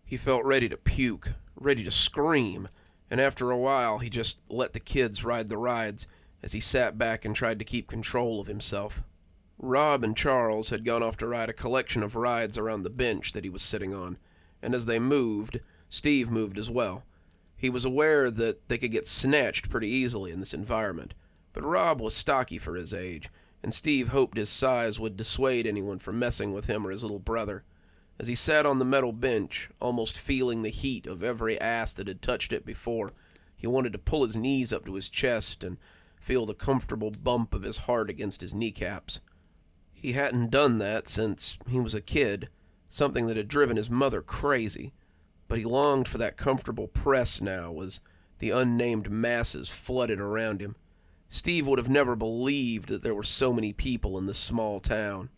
He felt ready to puke, ready to scream, and after a while he just let the kids ride the rides as he sat back and tried to keep control of himself. Rob and Charles had gone off to ride a collection of rides around the bench that he was sitting on, and as they moved, Steve moved as well. He was aware that they could get snatched pretty easily in this environment, but Rob was stocky for his age, and Steve hoped his size would dissuade anyone from messing with him or his little brother. As he sat on the metal bench, almost feeling the heat of every ass that had touched it before, he wanted to pull his knees up to his chest and feel the comfortable bump of his heart against his kneecaps. He hadn't done that since he was a kid, something that had driven his mother crazy, but he longed for that comfortable press now as the unnamed masses flooded around him. Steve would have never believed that there were so many people in this small town,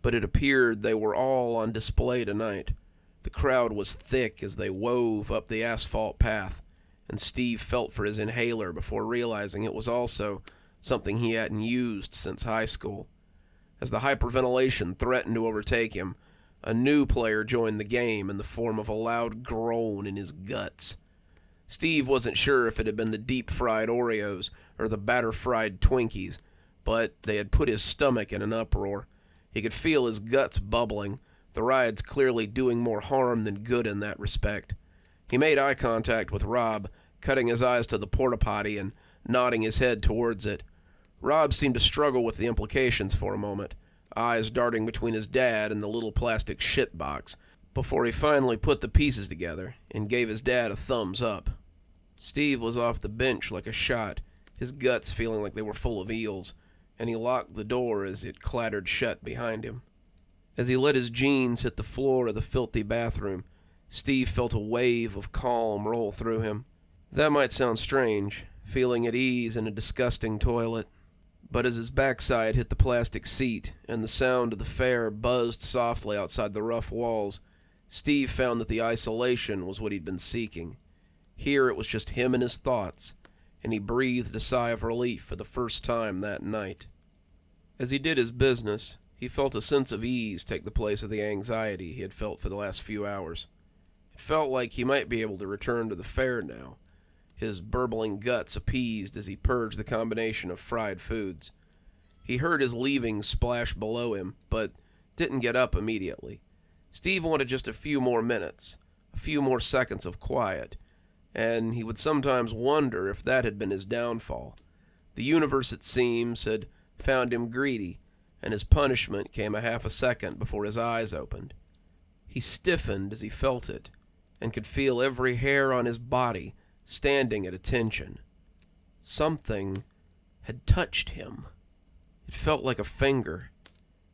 but it appeared they were all on display tonight. The crowd was thick as they wove up the asphalt path, and Steve felt for his inhaler before realizing it was also something he hadn't used since high school. As the hyperventilation threatened to overtake him, a new player joined the game in the form of a loud groan in his guts. Steve wasn't sure if it had been the deep-fried Oreos or the batter-fried Twinkies, but they had put his stomach in an uproar. He could feel his guts bubbling, the rides clearly doing more harm than good in that respect. He made eye contact with Rob, cutting his eyes to the porta-potty and nodding his head towards it. Rob seemed to struggle with the implications for a moment, eyes darting between his dad and the little plastic shit box, before he finally put the pieces together and gave his dad a thumbs up. Steve was off the bench like a shot, his guts feeling like they were full of eels, and he locked the door as it clattered shut behind him. As he let his jeans hit the floor of the filthy bathroom, Steve felt a wave of calm roll through him. That might sound strange, feeling at ease in a disgusting toilet, but as his backside hit the plastic seat and the sound of the fair buzzed softly outside the rough walls, Steve found that the isolation was what he'd been seeking. Here it was just him and his thoughts, and he breathed a sigh of relief for the first time that night. As he did his business, he felt a sense of ease take the place of the anxiety he had felt for the last few hours. It felt like he might be able to return to the fair now, his burbling guts appeased as he purged the combination of fried foods. He heard his leavings splash below him, but didn't get up immediately. Steve wanted just a few more minutes, a few more seconds of quiet, and he would sometimes wonder if that had been his downfall. The universe, it seems, had found him greedy, and his punishment came a half a second before his eyes opened. He stiffened as he felt it, and could feel every hair on his body standing at attention. Something had touched him. It felt like a finger,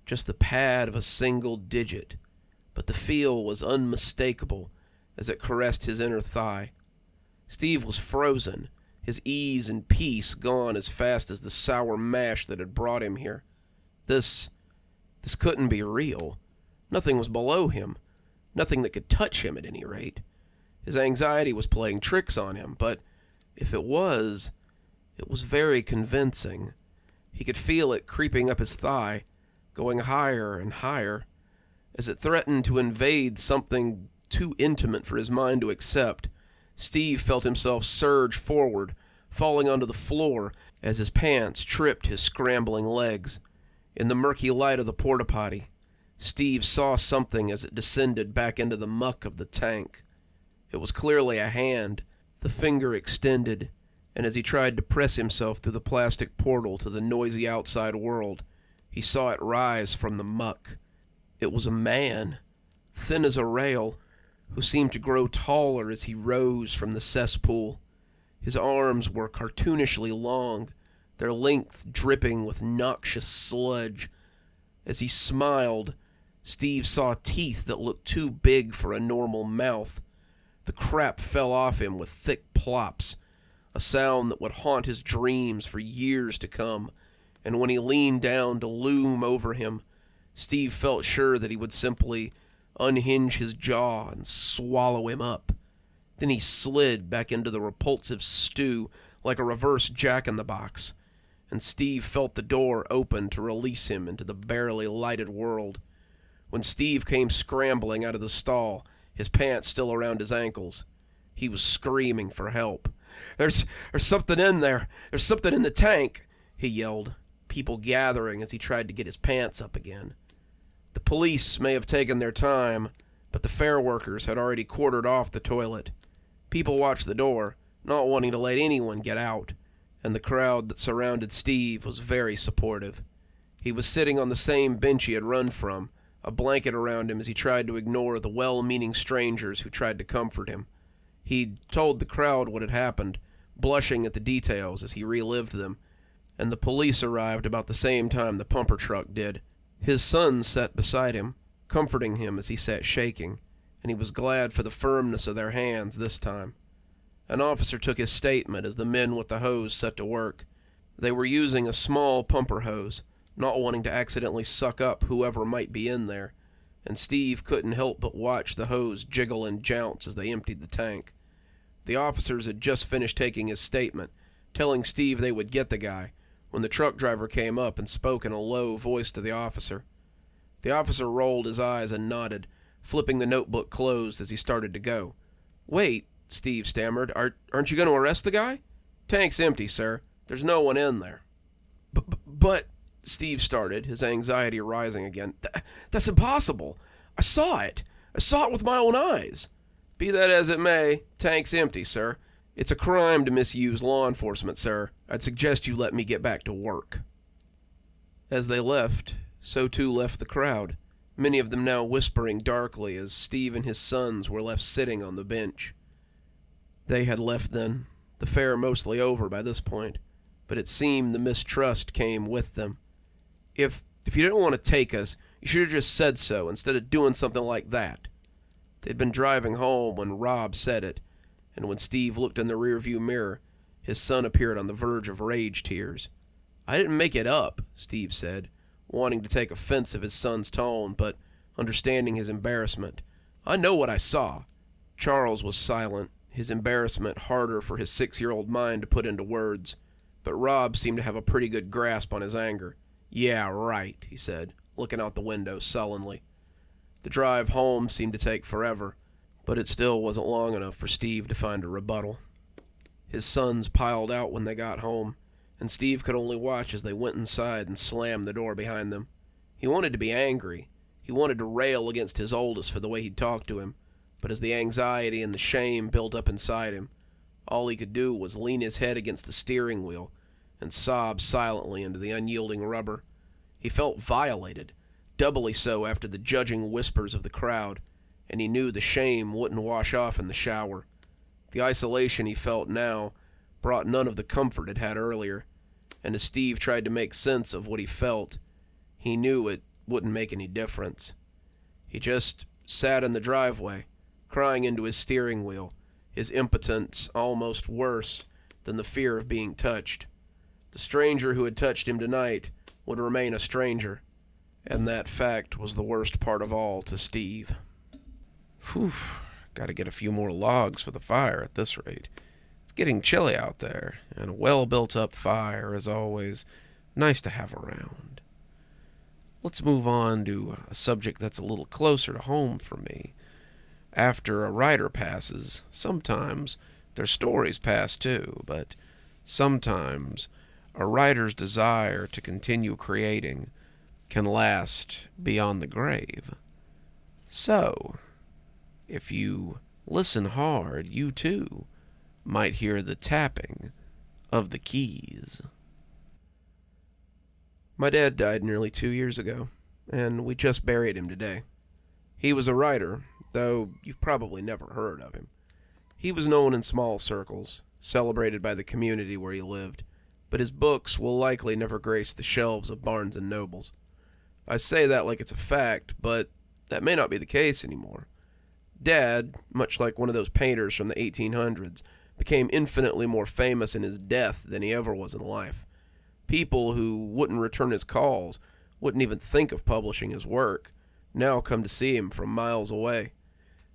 just the pad of a single digit, but the feel was unmistakable as it caressed his inner thigh. Steve was frozen, his ease and peace gone as fast as the sour mash that had brought him here. This couldn't be real. Nothing was below him. Nothing that could touch him, at any rate. His anxiety was playing tricks on him, but if it was very convincing. He could feel it creeping up his thigh, going higher and higher, as it threatened to invade something too intimate for his mind to accept. Steve felt himself surge forward, falling onto the floor as his pants tripped his scrambling legs. In the murky light of the porta-potty, Steve saw something as it descended back into the muck of the tank. It was clearly a hand, the finger extended, and as he tried to press himself through the plastic portal to the noisy outside world, he saw it rise from the muck. It was a man, thin as a rail, who seemed to grow taller as he rose from the cesspool. His arms were cartoonishly long, their length dripping with noxious sludge. As he smiled, Steve saw teeth that looked too big for a normal mouth. The crap fell off him with thick plops, a sound that would haunt his dreams for years to come, and when he leaned down to loom over him, Steve felt sure that he would simply unhinge his jaw and swallow him up. Then he slid back into the repulsive stew like a reverse jack-in-the-box, and Steve felt the door open to release him into the barely lighted world. When Steve came scrambling out of the stall, his pants still around his ankles, he was screaming for help. There's something in there. There's something in the tank," he yelled, people gathering as he tried to get his pants up again. The police may have taken their time, but the fair workers had already quartered off the toilet. People watched the door, not wanting to let anyone get out, and the crowd that surrounded Steve was very supportive. He was sitting on the same bench he had run from, a blanket around him as he tried to ignore the well-meaning strangers who tried to comfort him. He told the crowd what had happened, blushing at the details as he relived them, and the police arrived about the same time the pumper truck did. His son sat beside him, comforting him as he sat shaking, and he was glad for the firmness of their hands this time. An officer took his statement as the men with the hose set to work. They were using a small pumper hose, not wanting to accidentally suck up whoever might be in there, and Steve couldn't help but watch the hose jiggle and jounce as they emptied the tank. The officers had just finished taking his statement, telling Steve they would get the guy, when the truck driver came up and spoke in a low voice to the officer. The officer rolled his eyes and nodded, flipping the notebook closed as he started to go. "Wait," Steve stammered, aren't you going to arrest the guy?" "Tank's empty, sir. There's no one in there." But, Steve started, his anxiety rising again. That's impossible. I saw it. I saw it with my own eyes." "Be that as it may, tank's empty, sir. It's a crime to misuse law enforcement, sir. I'd suggest you let me get back to work." As they left, so too left the crowd, many of them now whispering darkly as Steve and his sons were left sitting on the bench. They had left then, the fair mostly over by this point, but it seemed the mistrust came with them. If you didn't want to take us, you should have just said so instead of doing something like that." They'd been driving home when Rob said it, and when Steve looked in the rearview mirror, his son appeared on the verge of rage tears. "I didn't make it up," Steve said, wanting to take offense of his son's tone, but understanding his embarrassment. "I know what I saw." Charles was silent, his embarrassment harder for his 6-year-old mind to put into words, but Rob seemed to have a pretty good grasp on his anger. "Yeah, right," he said, looking out the window sullenly. The drive home seemed to take forever, but it still wasn't long enough for Steve to find a rebuttal. His sons piled out when they got home, and Steve could only watch as they went inside and slammed the door behind them. He wanted to be angry. He wanted to rail against his oldest for the way he'd talked to him, but as the anxiety and the shame built up inside him, all he could do was lean his head against the steering wheel and sob silently into the unyielding rubber. He felt violated, doubly so after the judging whispers of the crowd, and he knew the shame wouldn't wash off in the shower. The isolation he felt now brought none of the comfort it had earlier, and as Steve tried to make sense of what he felt, he knew it wouldn't make any difference. He just sat in the driveway, crying into his steering wheel, his impotence almost worse than the fear of being touched. The stranger who had touched him tonight would remain a stranger, and that fact was the worst part of all to Steve. Whew, gotta get a few more logs for the fire at this rate. It's getting chilly out there, and a well-built-up fire is always nice to have around. Let's move on to a subject that's a little closer to home for me. After a writer passes, sometimes their stories pass too, but sometimes a writer's desire to continue creating can last beyond the grave. So, if you listen hard, you too might hear the tapping of the keys. My dad died nearly 2 years ago, and we just buried him today. He was a writer, though you've probably never heard of him. He was known in small circles, celebrated by the community where he lived, but his books will likely never grace the shelves of Barnes & Nobles. I say that like it's a fact, but that may not be the case anymore. Dad, much like one of those painters from the 1800s, became infinitely more famous in his death than he ever was in life. People who wouldn't return his calls, wouldn't even think of publishing his work, now come to see him from miles away.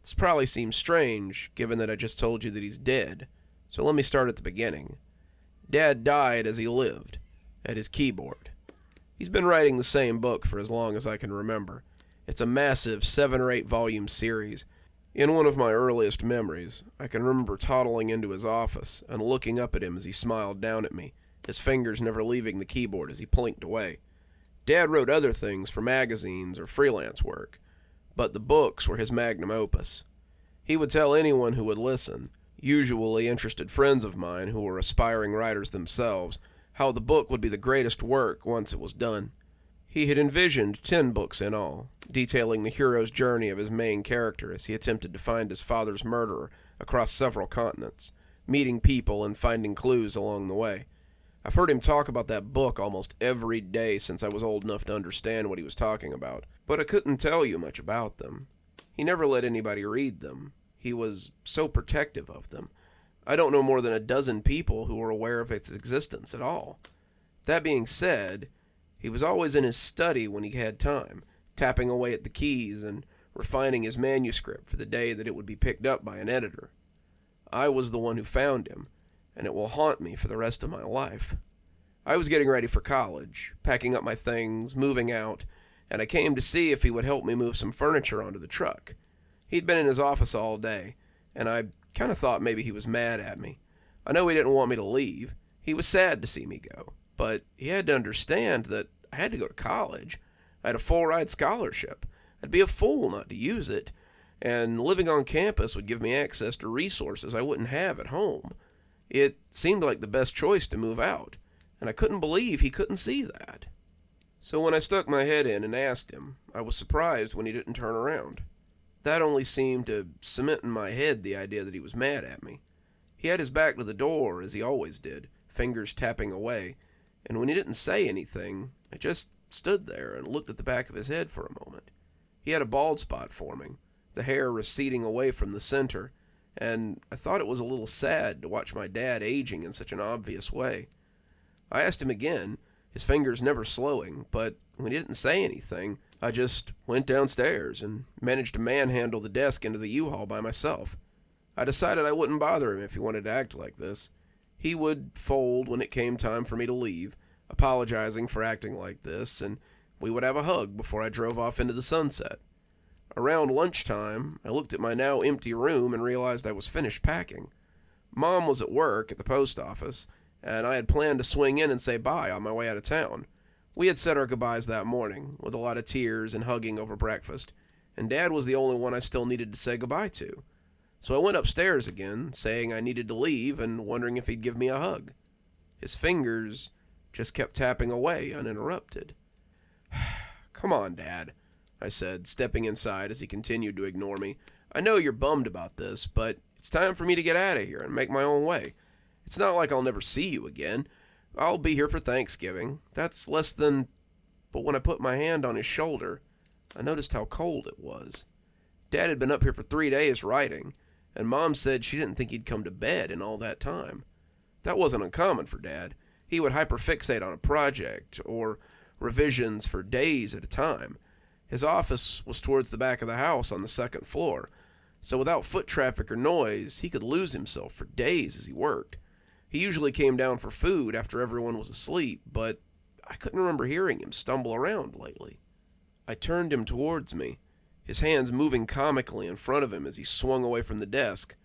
This probably seems strange, given that I just told you that he's dead, so let me start at the beginning. Dad died as he lived, at his keyboard. He's been writing the same book for as long as I can remember. It's a massive 7 or 8 volume series. In one of my earliest memories, I can remember toddling into his office and looking up at him as he smiled down at me, his fingers never leaving the keyboard as he plinked away. Dad wrote other things for magazines or freelance work, but the books were his magnum opus. He would tell anyone who would listen, usually interested friends of mine who were aspiring writers themselves, how the book would be the greatest work once it was done. He had envisioned 10 books in all, detailing the hero's journey of his main character as he attempted to find his father's murderer across several continents, meeting people and finding clues along the way. I've heard him talk about that book almost every day since I was old enough to understand what he was talking about, but I couldn't tell you much about them. He never let anybody read them. He was so protective of them. I don't know more than a dozen people who were aware of its existence at all. That being said, he was always in his study when he had time, tapping away at the keys and refining his manuscript for the day that it would be picked up by an editor. I was the one who found him, and it will haunt me for the rest of my life. I was getting ready for college, packing up my things, moving out, and I came to see if he would help me move some furniture onto the truck. He'd been in his office all day, and I kind of thought maybe he was mad at me. I know he didn't want me to leave. He was sad to see me go, but he had to understand that I had to go to college. I had a full-ride scholarship. I'd be a fool not to use it, and living on campus would give me access to resources I wouldn't have at home. It seemed like the best choice to move out, and I couldn't believe he couldn't see that. So when I stuck my head in and asked him, I was surprised when he didn't turn around. That only seemed to cement in my head the idea that he was mad at me. He had his back to the door, as he always did, fingers tapping away, and when he didn't say anything, I just stood there and looked at the back of his head for a moment. He had a bald spot forming, the hair receding away from the center, and I thought it was a little sad to watch my dad aging in such an obvious way. I asked him again, his fingers never slowing, but when he didn't say anything, I just went downstairs and managed to manhandle the desk into the U-Haul by myself. I decided I wouldn't bother him if he wanted to act like this. He would fold when it came time for me to leave, apologizing for acting like this, and we would have a hug before I drove off into the sunset. Around lunchtime, I looked at my now empty room and realized I was finished packing. Mom was at work at the post office, and I had planned to swing in and say bye on my way out of town. We had said our goodbyes that morning, with a lot of tears and hugging over breakfast, and Dad was the only one I still needed to say goodbye to. So I went upstairs again, saying I needed to leave and wondering if he'd give me a hug. His fingers just kept tapping away uninterrupted. "Come on, Dad," I said, stepping inside as he continued to ignore me. "I know you're bummed about this, but it's time for me to get out of here and make my own way. It's not like I'll never see you again. I'll be here for Thanksgiving. That's less than..." But when I put my hand on his shoulder, I noticed how cold it was. Dad had been up here for 3 days writing, and Mom said she didn't think he'd come to bed in all that time. That wasn't uncommon for Dad. He would hyperfixate on a project, or revisions for days at a time. His office was towards the back of the house on the second floor, so without foot traffic or noise, he could lose himself for days as he worked. He usually came down for food after everyone was asleep, but I couldn't remember hearing him stumble around lately. I turned him towards me, his hands moving comically in front of him as he swung away from the desk,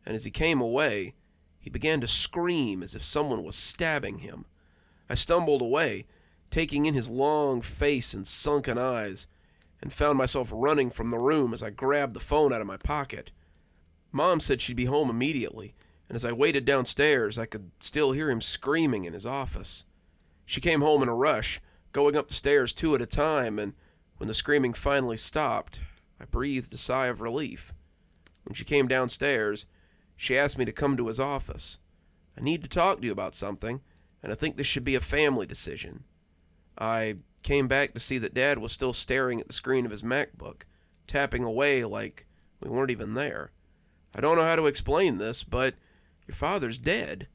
and as he came away, he began to scream as if someone was stabbing him. I stumbled away, taking in his long face and sunken eyes, and found myself running from the room as I grabbed the phone out of my pocket. Mom said she'd be home immediately, and as I waited downstairs, I could still hear him screaming in his office. She came home in a rush, going up the stairs 2 at a time, and when the screaming finally stopped, I breathed a sigh of relief. When she came downstairs, she asked me to come to his office. "I need to talk to you about something, and I think this should be a family decision." I came back to see that Dad was still staring at the screen of his MacBook, tapping away like we weren't even there. "I don't know how to explain this, but your father's dead."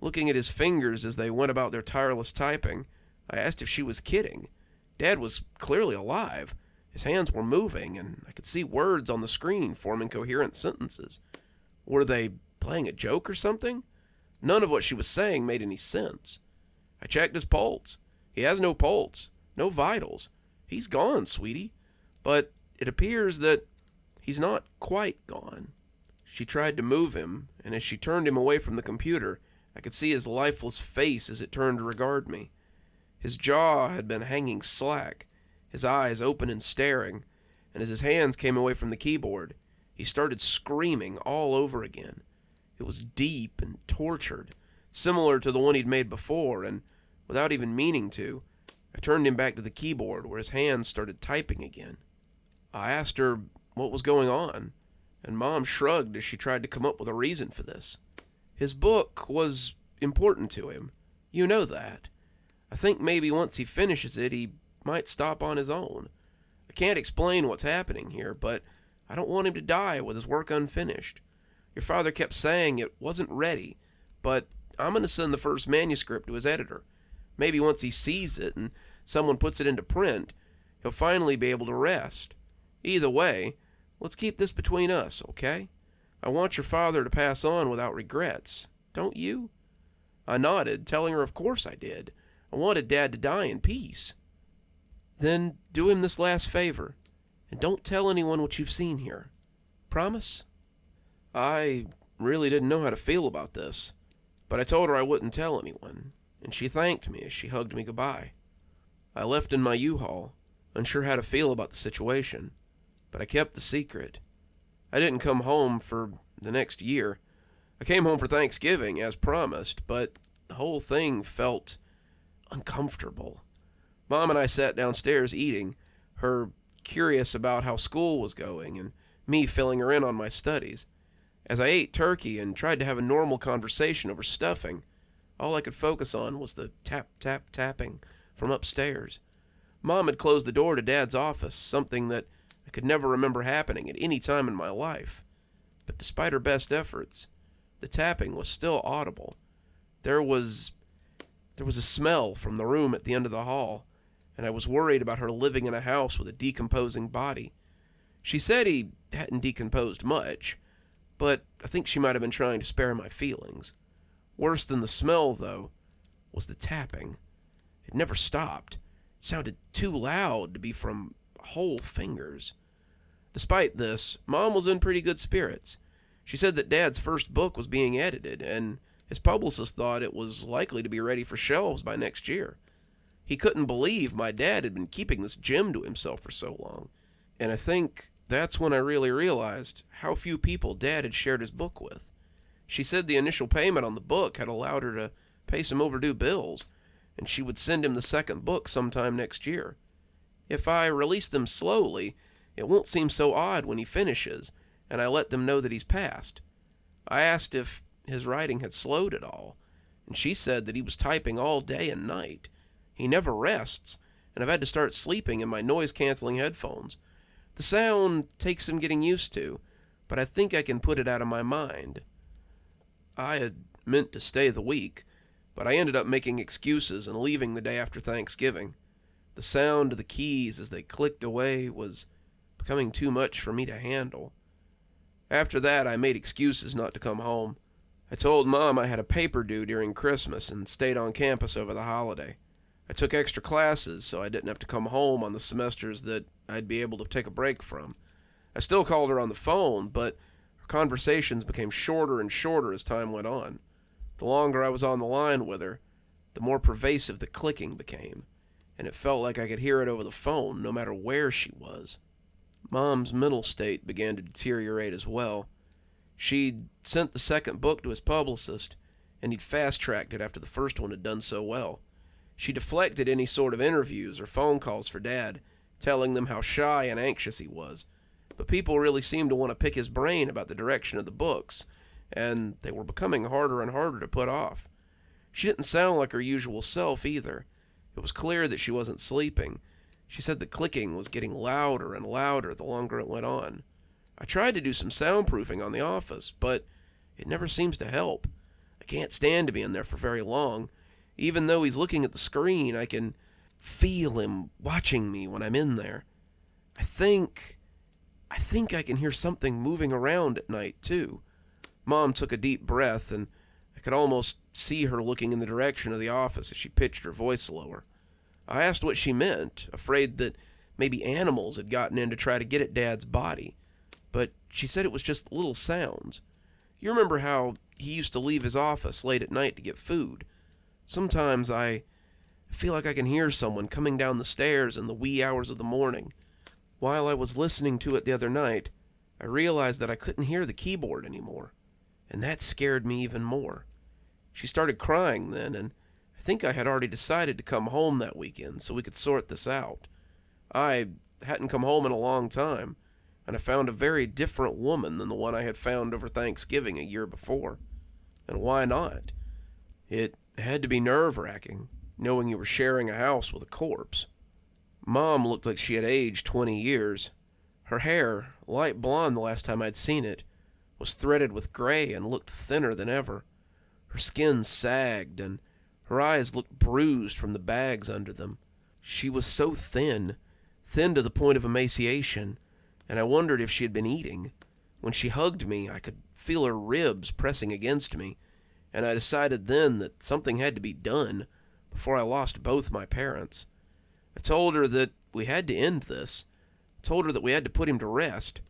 Looking at his fingers as they went about their tireless typing, I asked if she was kidding. Dad was clearly alive. His hands were moving, and I could see words on the screen forming coherent sentences. Were they playing a joke or something? None of what she was saying made any sense. I checked his pulse. He has no pulse, no vitals. He's gone, sweetie. But it appears that he's not quite gone. She tried to move him, and as she turned him away from the computer, I could see his lifeless face as it turned to regard me. His jaw had been hanging slack, his eyes open and staring, and as his hands came away from the keyboard, he started screaming all over again. It was deep and tortured, similar to the one he'd made before, and without even meaning to, I turned him back to the keyboard where his hands started typing again. I asked her what was going on, and Mom shrugged as she tried to come up with a reason for this. His book was important to him. You know that. I think maybe once he finishes it, he might stop on his own. I can't explain what's happening here, but I don't want him to die with his work unfinished. Your father kept saying it wasn't ready, but I'm going to send the first manuscript to his editor. Maybe once he sees it and someone puts it into print, he'll finally be able to rest. Either way, let's keep this between us, okay? I want your father to pass on without regrets, don't you?" I nodded, telling her of course I did. I wanted Dad to die in peace. "Then do him this last favor, and don't tell anyone what you've seen here. Promise?" I really didn't know how to feel about this, but I told her I wouldn't tell anyone, and she thanked me as she hugged me goodbye. I left in my U-Haul, unsure how to feel about the situation, but I kept the secret. I didn't come home for the next year. I came home for Thanksgiving, as promised, but the whole thing felt uncomfortable. Mom and I sat downstairs eating, her curious about how school was going, and me filling her in on my studies. As I ate turkey and tried to have a normal conversation over stuffing, all I could focus on was the tap-tap-tapping from upstairs. Mom had closed the door to Dad's office, something that I could never remember happening at any time in my life. But despite her best efforts, the tapping was still audible. There was a smell from the room at the end of the hall, and I was worried about her living in a house with a decomposing body. She said he hadn't decomposed much, but I think she might have been trying to spare my feelings. Worse than the smell, though, was the tapping. It never stopped. It sounded too loud to be from whole fingers. Despite this, Mom was in pretty good spirits. She said that Dad's first book was being edited, and his publicist thought it was likely to be ready for shelves by next year. He couldn't believe my dad had been keeping this gem to himself for so long. And I think that's when I really realized how few people Dad had shared his book with. She said the initial payment on the book had allowed her to pay some overdue bills, and she would send him the second book sometime next year. If I release them slowly, it won't seem so odd when he finishes, and I let them know that he's passed. I asked if his writing had slowed at all, and she said that he was typing all day and night. He never rests, and I've had to start sleeping in my noise-canceling headphones. The sound takes some getting used to, but I think I can put it out of my mind. I had meant to stay the week, but I ended up making excuses and leaving the day after Thanksgiving. The sound of the keys as they clicked away was becoming too much for me to handle. After that, I made excuses not to come home. I told Mom I had a paper due during Christmas and stayed on campus over the holiday. I took extra classes so I didn't have to come home on the semesters that I'd be able to take a break from. I still called her on the phone, but her conversations became shorter and shorter as time went on. The longer I was on the line with her, the more pervasive the clicking became, and it felt like I could hear it over the phone no matter where she was. Mom's mental state began to deteriorate as well. She'd sent the second book to his publicist, and he'd fast-tracked it after the first one had done so well. She deflected any sort of interviews or phone calls for Dad, telling them how shy and anxious he was. But people really seemed to want to pick his brain about the direction of the books, and they were becoming harder and harder to put off. She didn't sound like her usual self either. It was clear that she wasn't sleeping. She said the clicking was getting louder and louder the longer it went on. I tried to do some soundproofing on the office, but it never seems to help. I can't stand to be in there for very long. Even though he's looking at the screen, I can feel him watching me when I'm in there. I think I can hear something moving around at night, too. Mom took a deep breath, and I could almost see her looking in the direction of the office as she pitched her voice lower. I asked what she meant, afraid that maybe animals had gotten in to try to get at Dad's body. But she said it was just little sounds. You remember how he used to leave his office late at night to get food? Sometimes I feel like I can hear someone coming down the stairs in the wee hours of the morning. While I was listening to it the other night, I realized that I couldn't hear the keyboard anymore, and that scared me even more. She started crying then, and I think I had already decided to come home that weekend so we could sort this out. I hadn't come home in a long time, and I found a very different woman than the one I had found over Thanksgiving a year before. And why not? It had to be nerve-wracking, knowing you were sharing a house with a corpse. Mom looked like she had aged 20 years. Her hair, light blonde the last time I'd seen it, was threaded with gray and looked thinner than ever. Her skin sagged, and her eyes looked bruised from the bags under them. She was so thin to the point of emaciation, and I wondered if she had been eating. When she hugged me, I could feel her ribs pressing against me, and I decided then that something had to be done before I lost both my parents. I told her that we had to end this. I told her that we had to put him to rest,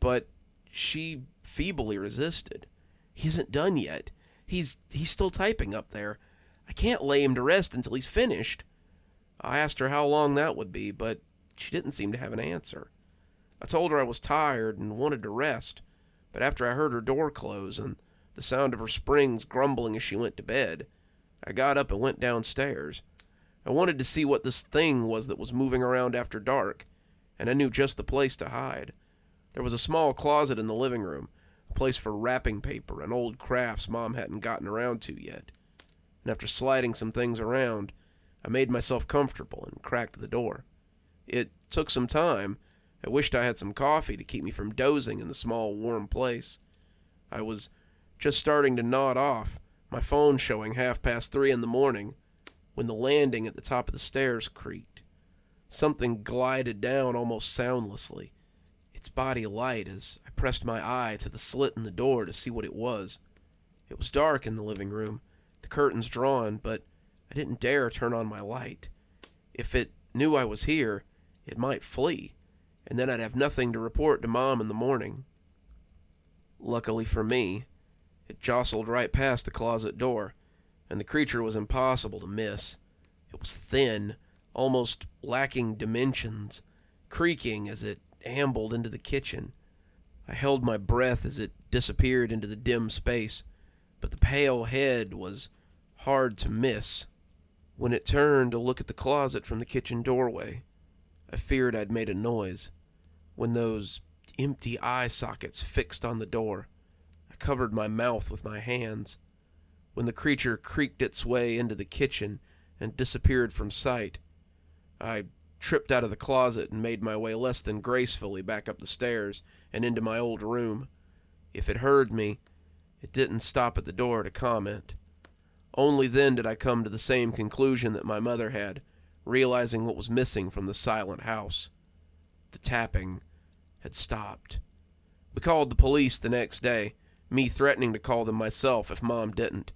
but she feebly resisted. He isn't done yet. He's still typing up there. I can't lay him to rest until he's finished. I asked her how long that would be, but she didn't seem to have an answer. I told her I was tired and wanted to rest, but after I heard her door close and the sound of her springs grumbling as she went to bed, I got up and went downstairs. I wanted to see what this thing was that was moving around after dark, and I knew just the place to hide. There was a small closet in the living room, a place for wrapping paper and old crafts Mom hadn't gotten around to yet. And after sliding some things around, I made myself comfortable and cracked the door. It took some time. I wished I had some coffee to keep me from dozing in the small, warm place. I was just starting to nod off, my phone showing 3:30 in the morning, when the landing at the top of the stairs creaked. Something glided down almost soundlessly, its body light as I pressed my eye to the slit in the door to see what it was. It was dark in the living room, the curtains drawn, but I didn't dare turn on my light. If it knew I was here, it might flee, and then I'd have nothing to report to Mom in the morning. Luckily for me, it jostled right past the closet door, and the creature was impossible to miss. It was thin, almost lacking dimensions, creaking as it ambled into the kitchen. I held my breath as it disappeared into the dim space, but the pale head was hard to miss. When it turned to look at the closet from the kitchen doorway, I feared I'd made a noise. When those empty eye sockets fixed on the door, I covered my mouth with my hands. When the creature creaked its way into the kitchen and disappeared from sight, I tripped out of the closet and made my way less than gracefully back up the stairs and into my old room. If it heard me, it didn't stop at the door to comment. Only then did I come to the same conclusion that my mother had, realizing what was missing from the silent house. The tapping had stopped. We called the police the next day, me threatening to call them myself if Mom didn't.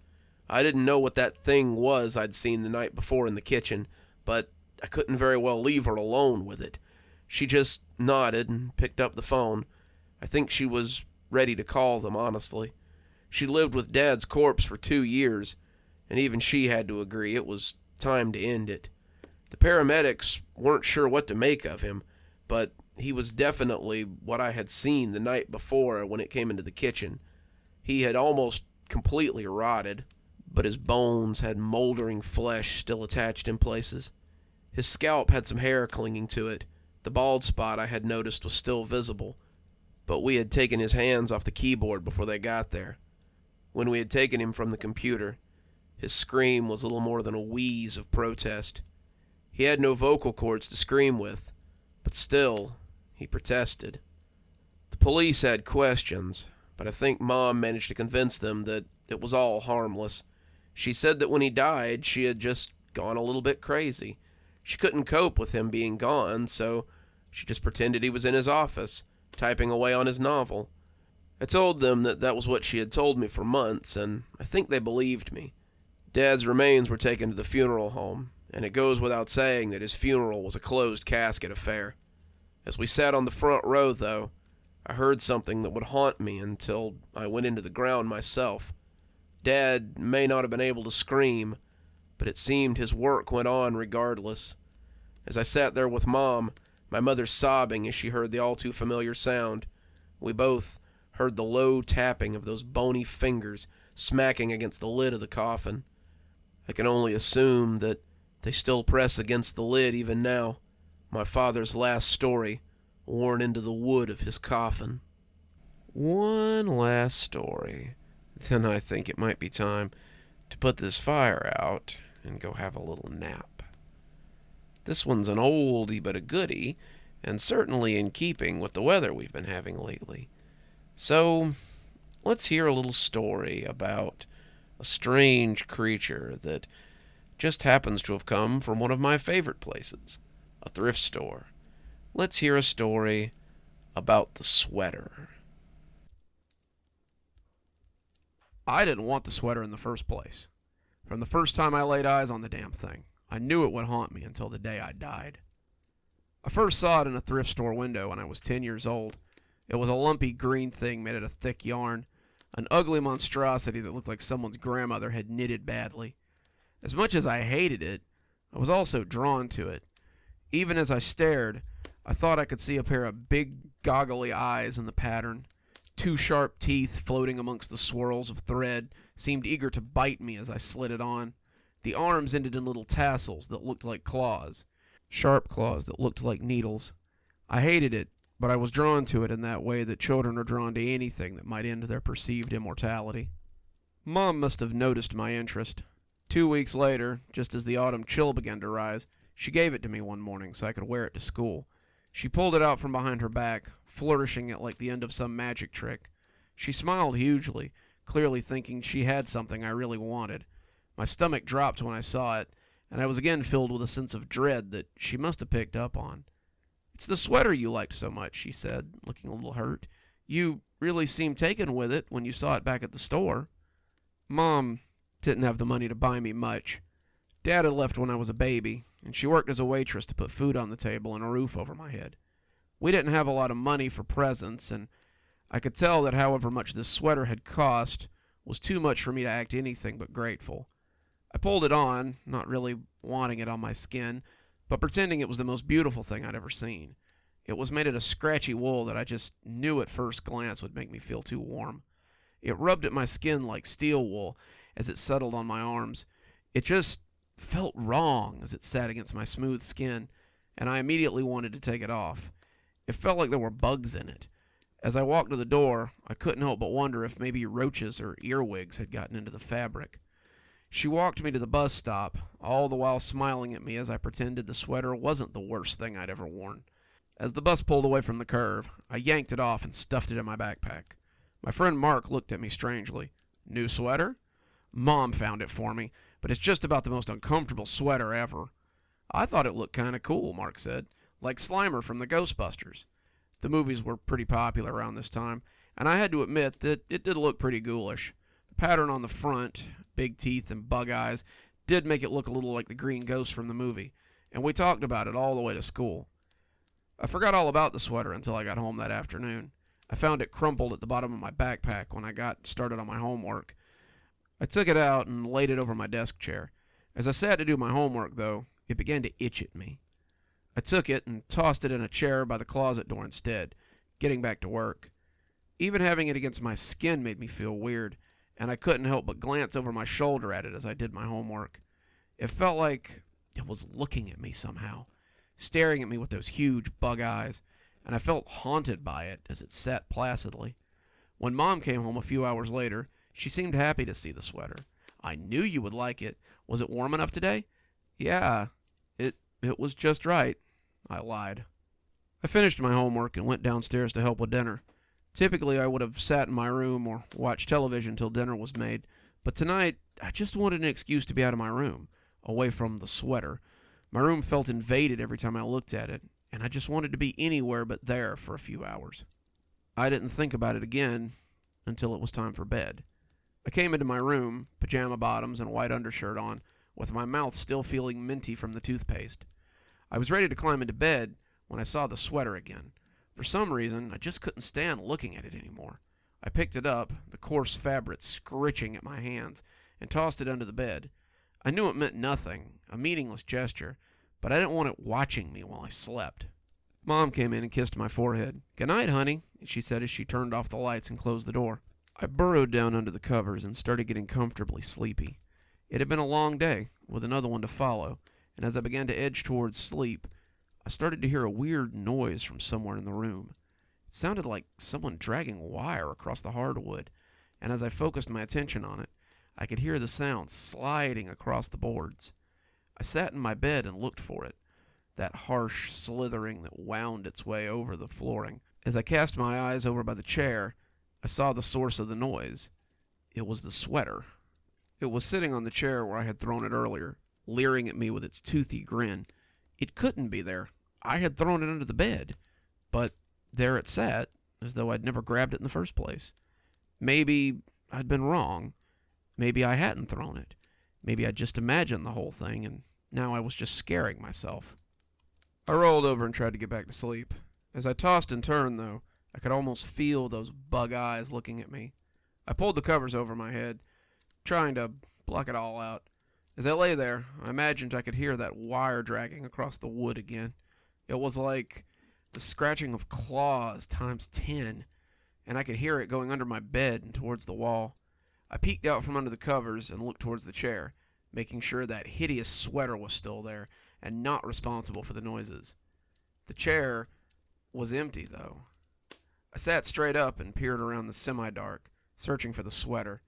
I didn't know what that thing was I'd seen the night before in the kitchen, but I couldn't very well leave her alone with it. She just nodded and picked up the phone. I think she was ready to call them, honestly. She lived with Dad's corpse for 2 years, and even she had to agree it was time to end it. The paramedics weren't sure what to make of him, but he was definitely what I had seen the night before when it came into the kitchen. He had almost completely rotted, but his bones had moldering flesh still attached in places. His scalp had some hair clinging to it. The bald spot I had noticed was still visible, but we had taken his hands off the keyboard before they got there. When we had taken him from the computer, his scream was little more than a wheeze of protest. He had no vocal cords to scream with, but still, he protested. The police had questions, but I think Mom managed to convince them that it was all harmless. She said that when he died, she had just gone a little bit crazy. She couldn't cope with him being gone, so she just pretended he was in his office, typing away on his novel. I told them that that was what she had told me for months, and I think they believed me. Dad's remains were taken to the funeral home, and it goes without saying that his funeral was a closed casket affair. As we sat on the front row, though, I heard something that would haunt me until I went into the ground myself. Dad may not have been able to scream, but it seemed his work went on regardless. As I sat there with Mom, my mother sobbing as she heard the all-too-familiar sound, we both heard the low tapping of those bony fingers smacking against the lid of the coffin. I can only assume that they still press against the lid even now, my father's last story worn into the wood of his coffin. One last story. Then I think it might be time to put this fire out and go have a little nap. This one's an oldie but a goodie, and certainly in keeping with the weather we've been having lately. So, let's hear a little story about a strange creature that just happens to have come from one of my favorite places, a thrift store. Let's hear a story about the sweater. I didn't want the sweater in the first place. From the first time I laid eyes on the damn thing, I knew it would haunt me until the day I died. I first saw it in a thrift store window when I was 10 years old. It was a lumpy green thing made out of thick yarn, an ugly monstrosity that looked like someone's grandmother had knitted badly. As much as I hated it, I was also drawn to it. Even as I stared, I thought I could see a pair of big, goggly eyes in the pattern. 2 sharp teeth floating amongst the swirls of thread seemed eager to bite me as I slid it on. The arms ended in little tassels that looked like claws, sharp claws that looked like needles. I hated it, but I was drawn to it in that way that children are drawn to anything that might end their perceived immortality. Mom must have noticed my interest. 2 weeks later, just as the autumn chill began to rise, she gave it to me one morning so I could wear it to school. She pulled it out from behind her back, flourishing it like the end of some magic trick. She smiled hugely, clearly thinking she had something I really wanted. My stomach dropped when I saw it, and I was again filled with a sense of dread that she must have picked up on. "It's the sweater you liked so much," she said, looking a little hurt. "You really seemed taken with it when you saw it back at the store." Mom didn't have the money to buy me much. Dad had left when I was a baby, and she worked as a waitress to put food on the table and a roof over my head. We didn't have a lot of money for presents, and I could tell that however much this sweater had cost was too much for me to act anything but grateful. I pulled it on, not really wanting it on my skin, but pretending it was the most beautiful thing I'd ever seen. It was made out of scratchy wool that I just knew at first glance would make me feel too warm. It rubbed at my skin like steel wool as it settled on my arms. It just felt wrong as it sat against my smooth skin, and I immediately wanted to take it off. It felt like there were bugs in it. As I walked to the door, I couldn't help but wonder if maybe roaches or earwigs had gotten into the fabric. She walked me to the bus stop, all the while smiling at me as I pretended the sweater wasn't the worst thing I'd ever worn. As the bus pulled away from the curve, I yanked it off and stuffed it in my backpack. My friend Mark looked at me strangely. "New sweater?" "Mom found it for me, but it's just about the most uncomfortable sweater ever." "I thought it looked kind of cool," Mark said. "Like Slimer from the Ghostbusters." The movies were pretty popular around this time, and I had to admit that it did look pretty ghoulish. The pattern on the front, big teeth and bug eyes, did make it look a little like the green ghost from the movie, and we talked about it all the way to school. I forgot all about the sweater until I got home that afternoon. I found it crumpled at the bottom of my backpack when I got started on my homework. I took it out and laid it over my desk chair. As I sat to do my homework, though, it began to itch at me. I took it and tossed it in a chair by the closet door instead, getting back to work. Even having it against my skin made me feel weird, and I couldn't help but glance over my shoulder at it as I did my homework. It felt like it was looking at me somehow, staring at me with those huge bug eyes, and I felt haunted by it as it sat placidly. When Mom came home a few hours later, she seemed happy to see the sweater. "I knew you would like it. Was it warm enough today?" "Yeah, it was just right," I lied. I finished my homework and went downstairs to help with dinner. Typically, I would have sat in my room or watched television till dinner was made, but tonight, I just wanted an excuse to be out of my room, away from the sweater. My room felt invaded every time I looked at it, and I just wanted to be anywhere but there for a few hours. I didn't think about it again until it was time for bed. I came into my room, pajama bottoms and white undershirt on, with my mouth still feeling minty from the toothpaste. I was ready to climb into bed when I saw the sweater again. For some reason, I just couldn't stand looking at it anymore. I picked it up, the coarse fabric scritching at my hands, and tossed it under the bed. I knew it meant nothing, a meaningless gesture, but I didn't want it watching me while I slept. Mom came in and kissed my forehead. "Good night, honey," she said as she turned off the lights and closed the door. I burrowed down under the covers and started getting comfortably sleepy. It had been a long day, with another one to follow, and as I began to edge towards sleep, I started to hear a weird noise from somewhere in the room. It sounded like someone dragging wire across the hardwood, and as I focused my attention on it, I could hear the sound sliding across the boards. I sat in my bed and looked for it, that harsh slithering that wound its way over the flooring. As I cast my eyes over by the chair, I saw the source of the noise. It was the sweater. It was sitting on the chair where I had thrown it earlier, leering at me with its toothy grin. It couldn't be there. I had thrown it under the bed. But there it sat, as though I'd never grabbed it in the first place. Maybe I'd been wrong. Maybe I hadn't thrown it. Maybe I'd just imagined the whole thing, and now I was just scaring myself. I rolled over and tried to get back to sleep. As I tossed and turned, though, I could almost feel those bug eyes looking at me. I pulled the covers over my head, trying to block it all out. As I lay there, I imagined I could hear that wire dragging across the wood again. It was like the scratching of claws times 10, and I could hear it going under my bed and towards the wall. I peeked out from under the covers and looked towards the chair, making sure that hideous sweater was still there and not responsible for the noises. The chair was empty, though. I sat straight up and peered around the semi-dark, searching for the sweater.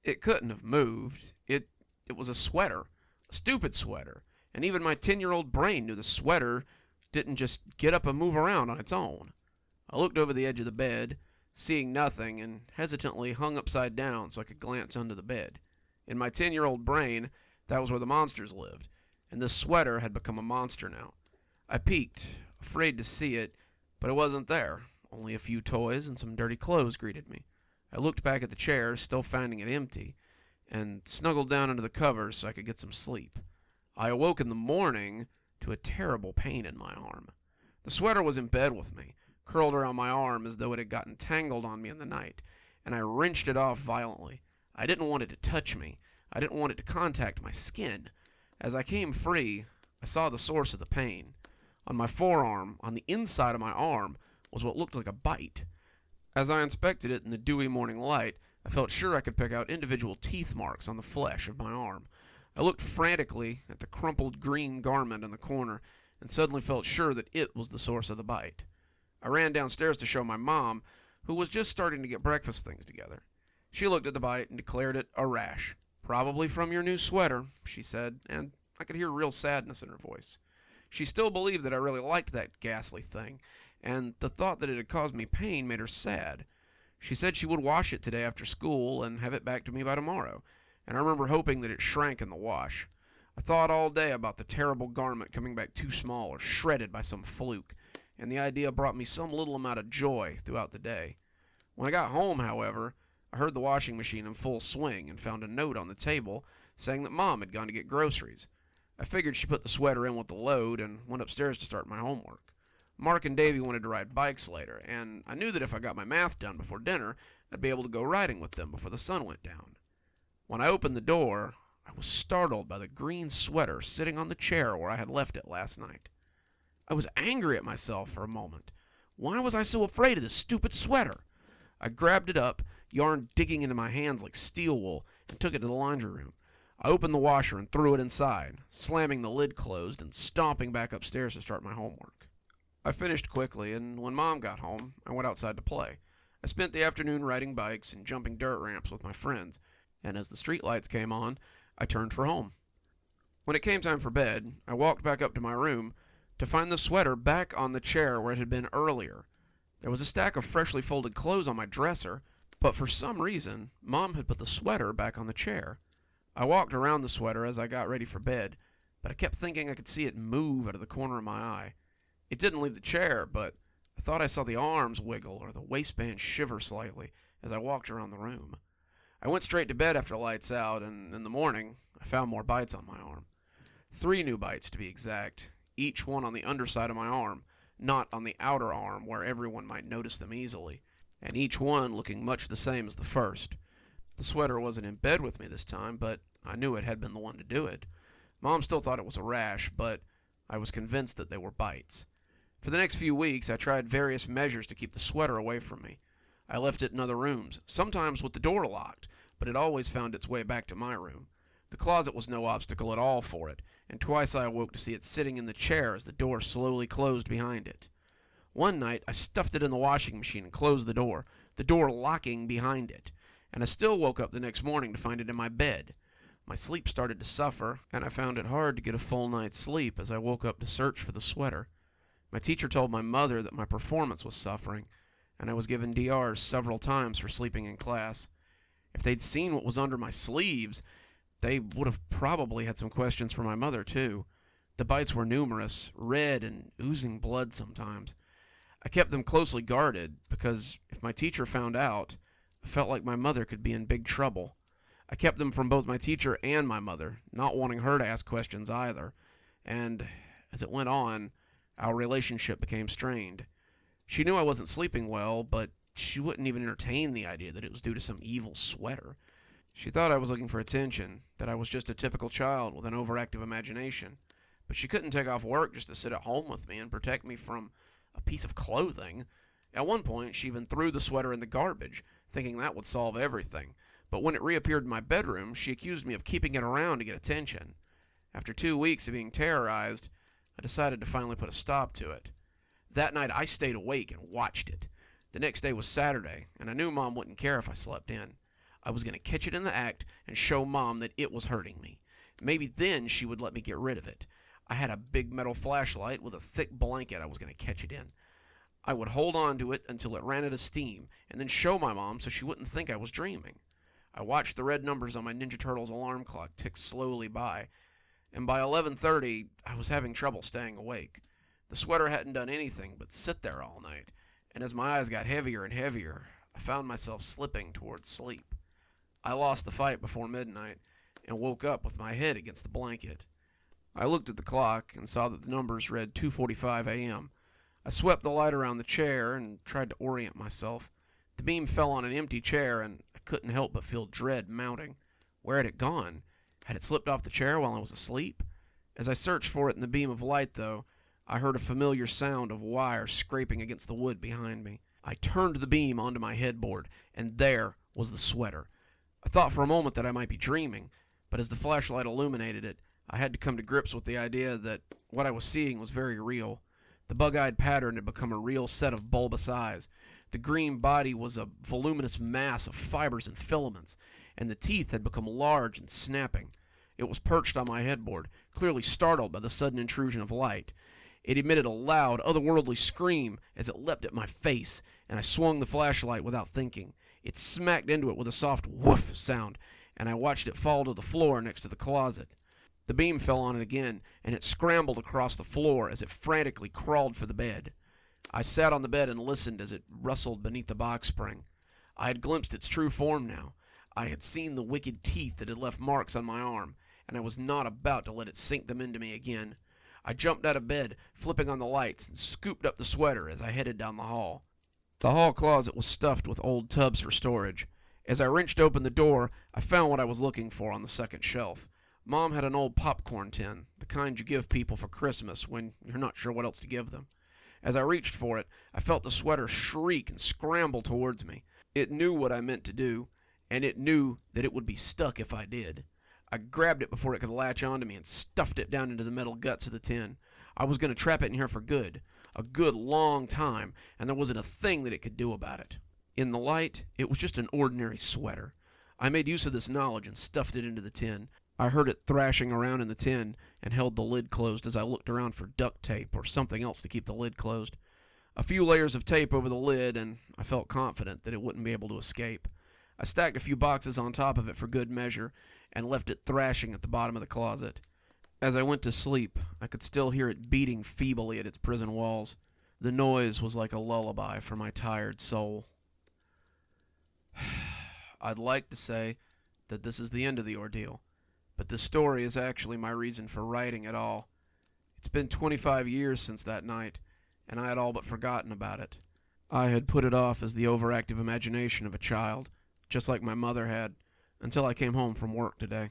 It couldn't have moved. It was a sweater, a stupid sweater, and even my 10-year-old brain knew the sweater didn't just get up and move around on its own. I looked over the edge of the bed, seeing nothing, and hesitantly hung upside down so I could glance under the bed. In my 10-year-old brain, that was where the monsters lived, and this sweater had become a monster now. I peeked, afraid to see it, but it wasn't there. Only a few toys and some dirty clothes greeted me. I looked back at the chair, still finding it empty, and snuggled down under the covers so I could get some sleep. I awoke in the morning to a terrible pain in my arm. The sweater was in bed with me, curled around my arm as though it had gotten tangled on me in the night, and I wrenched it off violently. I didn't want it to touch me, I didn't want it to contact my skin. As I came free, I saw the source of the pain. On my forearm, on the inside of my arm, was what looked like a bite. As I inspected it in the dewy morning light, I felt sure I could pick out individual teeth marks on the flesh of my arm. I looked frantically at the crumpled green garment in the corner and suddenly felt sure that it was the source of the bite. I ran downstairs to show my mom, who was just starting to get breakfast things together. She looked at the bite and declared it a rash. "Probably from your new sweater," she said, and I could hear real sadness in her voice. She still believed that I really liked that ghastly thing, and the thought that it had caused me pain made her sad. She said she would wash it today after school and have it back to me by tomorrow, and I remember hoping that it shrank in the wash. I thought all day about the terrible garment coming back too small or shredded by some fluke, and the idea brought me some little amount of joy throughout the day. When I got home, however, I heard the washing machine in full swing and found a note on the table saying that Mom had gone to get groceries. I figured she put the sweater in with the load and went upstairs to start my homework. Mark and Davey wanted to ride bikes later, and I knew that if I got my math done before dinner, I'd be able to go riding with them before the sun went down. When I opened the door, I was startled by the green sweater sitting on the chair where I had left it last night. I was angry at myself for a moment. Why was I so afraid of this stupid sweater? I grabbed it up, yarn digging into my hands like steel wool, and took it to the laundry room. I opened the washer and threw it inside, slamming the lid closed and stomping back upstairs to start my homework. I finished quickly, and when Mom got home, I went outside to play. I spent the afternoon riding bikes and jumping dirt ramps with my friends, and as the streetlights came on, I turned for home. When it came time for bed, I walked back up to my room to find the sweater back on the chair where it had been earlier. There was a stack of freshly folded clothes on my dresser, but for some reason, Mom had put the sweater back on the chair. I walked around the sweater as I got ready for bed, but I kept thinking I could see it move out of the corner of my eye. It didn't leave the chair, but I thought I saw the arms wiggle or the waistband shiver slightly as I walked around the room. I went straight to bed after lights out, and in the morning, I found more bites on my arm. 3 new bites, to be exact, each one on the underside of my arm, not on the outer arm where everyone might notice them easily, and each one looking much the same as the first. The sweater wasn't in bed with me this time, but I knew it had been the one to do it. Mom still thought it was a rash, but I was convinced that they were bites. For the next few weeks, I tried various measures to keep the sweater away from me. I left it in other rooms, sometimes with the door locked, but it always found its way back to my room. The closet was no obstacle at all for it, and twice I awoke to see it sitting in the chair as the door slowly closed behind it. One night, I stuffed it in the washing machine and closed the door locking behind it, and I still woke up the next morning to find it in my bed. My sleep started to suffer, and I found it hard to get a full night's sleep as I woke up to search for the sweater. My teacher told my mother that my performance was suffering, and I was given DRs several times for sleeping in class. If they'd seen what was under my sleeves, they would have probably had some questions for my mother, too. The bites were numerous, red and oozing blood sometimes. I kept them closely guarded, because if my teacher found out, I felt like my mother could be in big trouble. I kept them from both my teacher and my mother, not wanting her to ask questions either, and as it went on, our relationship became strained. She knew I wasn't sleeping well, but she wouldn't even entertain the idea that it was due to some evil sweater. She thought I was looking for attention, that I was just a typical child with an overactive imagination, but she couldn't take off work just to sit at home with me and protect me from a piece of clothing. At one point, she even threw the sweater in the garbage, thinking that would solve everything, but when it reappeared in my bedroom, she accused me of keeping it around to get attention. After 2 weeks of being terrorized, I decided to finally put a stop to it. That night, I stayed awake and watched it. The next day was Saturday, and I knew Mom wouldn't care if I slept in. I was going to catch it in the act and show Mom that it was hurting me. Maybe then she would let me get rid of it. I had a big metal flashlight with a thick blanket I was going to catch it in. I would hold on to it until it ran out of steam, and then show my mom so she wouldn't think I was dreaming. I watched the red numbers on my Ninja Turtles alarm clock tick slowly by, and by 11:30, I was having trouble staying awake. The sweater hadn't done anything but sit there all night, and as my eyes got heavier and heavier, I found myself slipping towards sleep. I lost the fight before midnight, and woke up with my head against the blanket. I looked at the clock and saw that the numbers read 2:45 a.m. I swept the light around the chair and tried to orient myself. The beam fell on an empty chair, and I couldn't help but feel dread mounting. Where had it gone? Had it slipped off the chair while I was asleep? As I searched for it in the beam of light, though, I heard a familiar sound of wire scraping against the wood behind me. I turned the beam onto my headboard, and there was the sweater. I thought for a moment that I might be dreaming, but as the flashlight illuminated it, I had to come to grips with the idea that what I was seeing was very real. The bug-eyed pattern had become a real set of bulbous eyes. The green body was a voluminous mass of fibers and filaments, and the teeth had become large and snapping. It was perched on my headboard, clearly startled by the sudden intrusion of light. It emitted a loud, otherworldly scream as it leapt at my face, and I swung the flashlight without thinking. It smacked into it with a soft woof sound, and I watched it fall to the floor next to the closet. The beam fell on it again, and it scrambled across the floor as it frantically crawled for the bed. I sat on the bed and listened as it rustled beneath the box spring. I had glimpsed its true form now. I had seen the wicked teeth that had left marks on my arm, and I was not about to let it sink them into me again. I jumped out of bed, flipping on the lights, and scooped up the sweater as I headed down the hall. The hall closet was stuffed with old tubs for storage. As I wrenched open the door, I found what I was looking for on the second shelf. Mom had an old popcorn tin, the kind you give people for Christmas when you're not sure what else to give them. As I reached for it, I felt the sweater shriek and scramble towards me. It knew what I meant to do, and it knew that it would be stuck if I did. I grabbed it before it could latch onto me and stuffed it down into the metal guts of the tin. I was going to trap it in here for good, a good long time, and there wasn't a thing that it could do about it. In the light, it was just an ordinary sweater. I made use of this knowledge and stuffed it into the tin. I heard it thrashing around in the tin and held the lid closed as I looked around for duct tape or something else to keep the lid closed. A few layers of tape over the lid, and I felt confident that it wouldn't be able to escape. I stacked a few boxes on top of it for good measure and left it thrashing at the bottom of the closet. As I went to sleep, I could still hear it beating feebly at its prison walls. The noise was like a lullaby for my tired soul. I'd like to say that this is the end of the ordeal, but this story is actually my reason for writing it all. It's been 25 years since that night, and I had all but forgotten about it. I had put it off as the overactive imagination of a child, just like my mother had, until I came home from work today.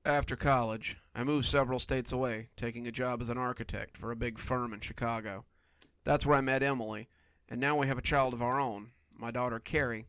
After college, I moved several states away, taking a job as an architect for a big firm in Chicago. That's where I met Emily, and now we have a child of our own, my daughter Carrie.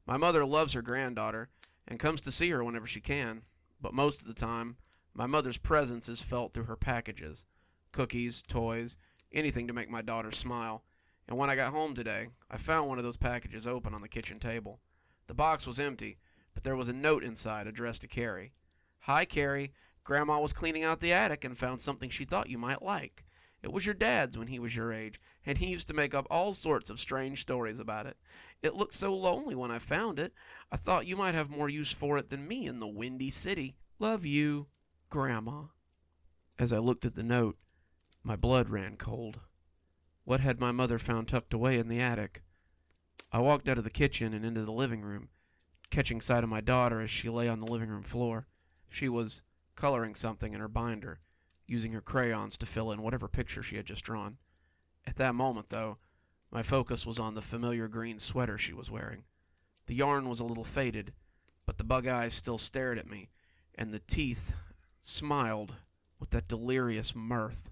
My mother loves her granddaughter and comes to see her whenever she can, but most of the time, my mother's presence is felt through her packages. Cookies, toys, anything to make my daughter smile. And when I got home today, I found one of those packages open on the kitchen table. The box was empty, but there was a note inside addressed to Carrie. "Hi, Carrie. Grandma was cleaning out the attic and found something she thought you might like. It was your dad's when he was your age, and he used to make up all sorts of strange stories about it. It looked so lonely when I found it. I thought you might have more use for it than me in the Windy City. Love you, Grandma." As I looked at the note, my blood ran cold. What had my mother found tucked away in the attic? I walked out of the kitchen and into the living room, catching sight of my daughter as she lay on the living room floor. She was coloring something in her binder, using her crayons to fill in whatever picture she had just drawn. At that moment, though, my focus was on the familiar green sweater she was wearing. The yarn was a little faded, but the bug eyes still stared at me, and the teeth smiled with that delirious mirth.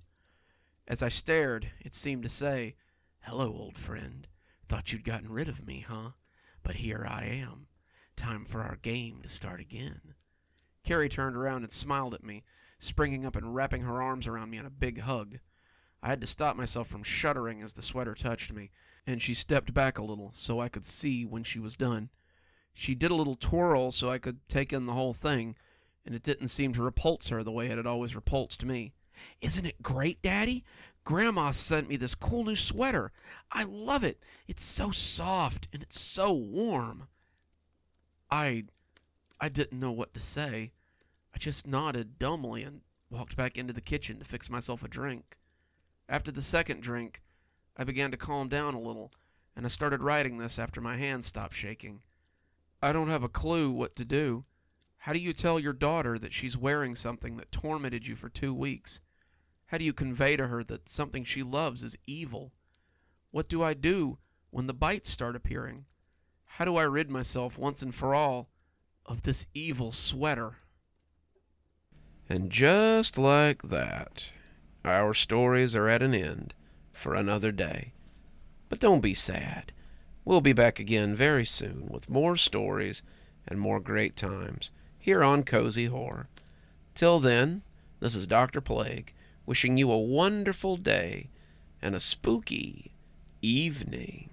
As I stared, it seemed to say, "Hello, old friend. Thought you'd gotten rid of me, huh? But here I am. Time for our game to start again." Carrie turned around and smiled at me, springing up and wrapping her arms around me in a big hug. I had to stop myself from shuddering as the sweater touched me, and she stepped back a little so I could see when she was done. She did a little twirl so I could take in the whole thing, and it didn't seem to repulse her the way it had always repulsed me. "Isn't it great, Daddy? Grandma sent me this cool new sweater. I love it. It's so soft, and it's so warm." I didn't know what to say. I just nodded dumbly and walked back into the kitchen to fix myself a drink. After the second drink, I began to calm down a little, and I started writing this after my hands stopped shaking. I don't have a clue what to do. How do you tell your daughter that she's wearing something that tormented you for 2 weeks? How do you convey to her that something she loves is evil? What do I do when the bites start appearing? How do I rid myself once and for all of this evil sweater. And just like that, our stories are at an end for another day. But don't be sad. We'll be back again very soon with more stories and more great times here on Cozy Horror. Till then, this is Dr. Plague wishing you a wonderful day and a spooky evening.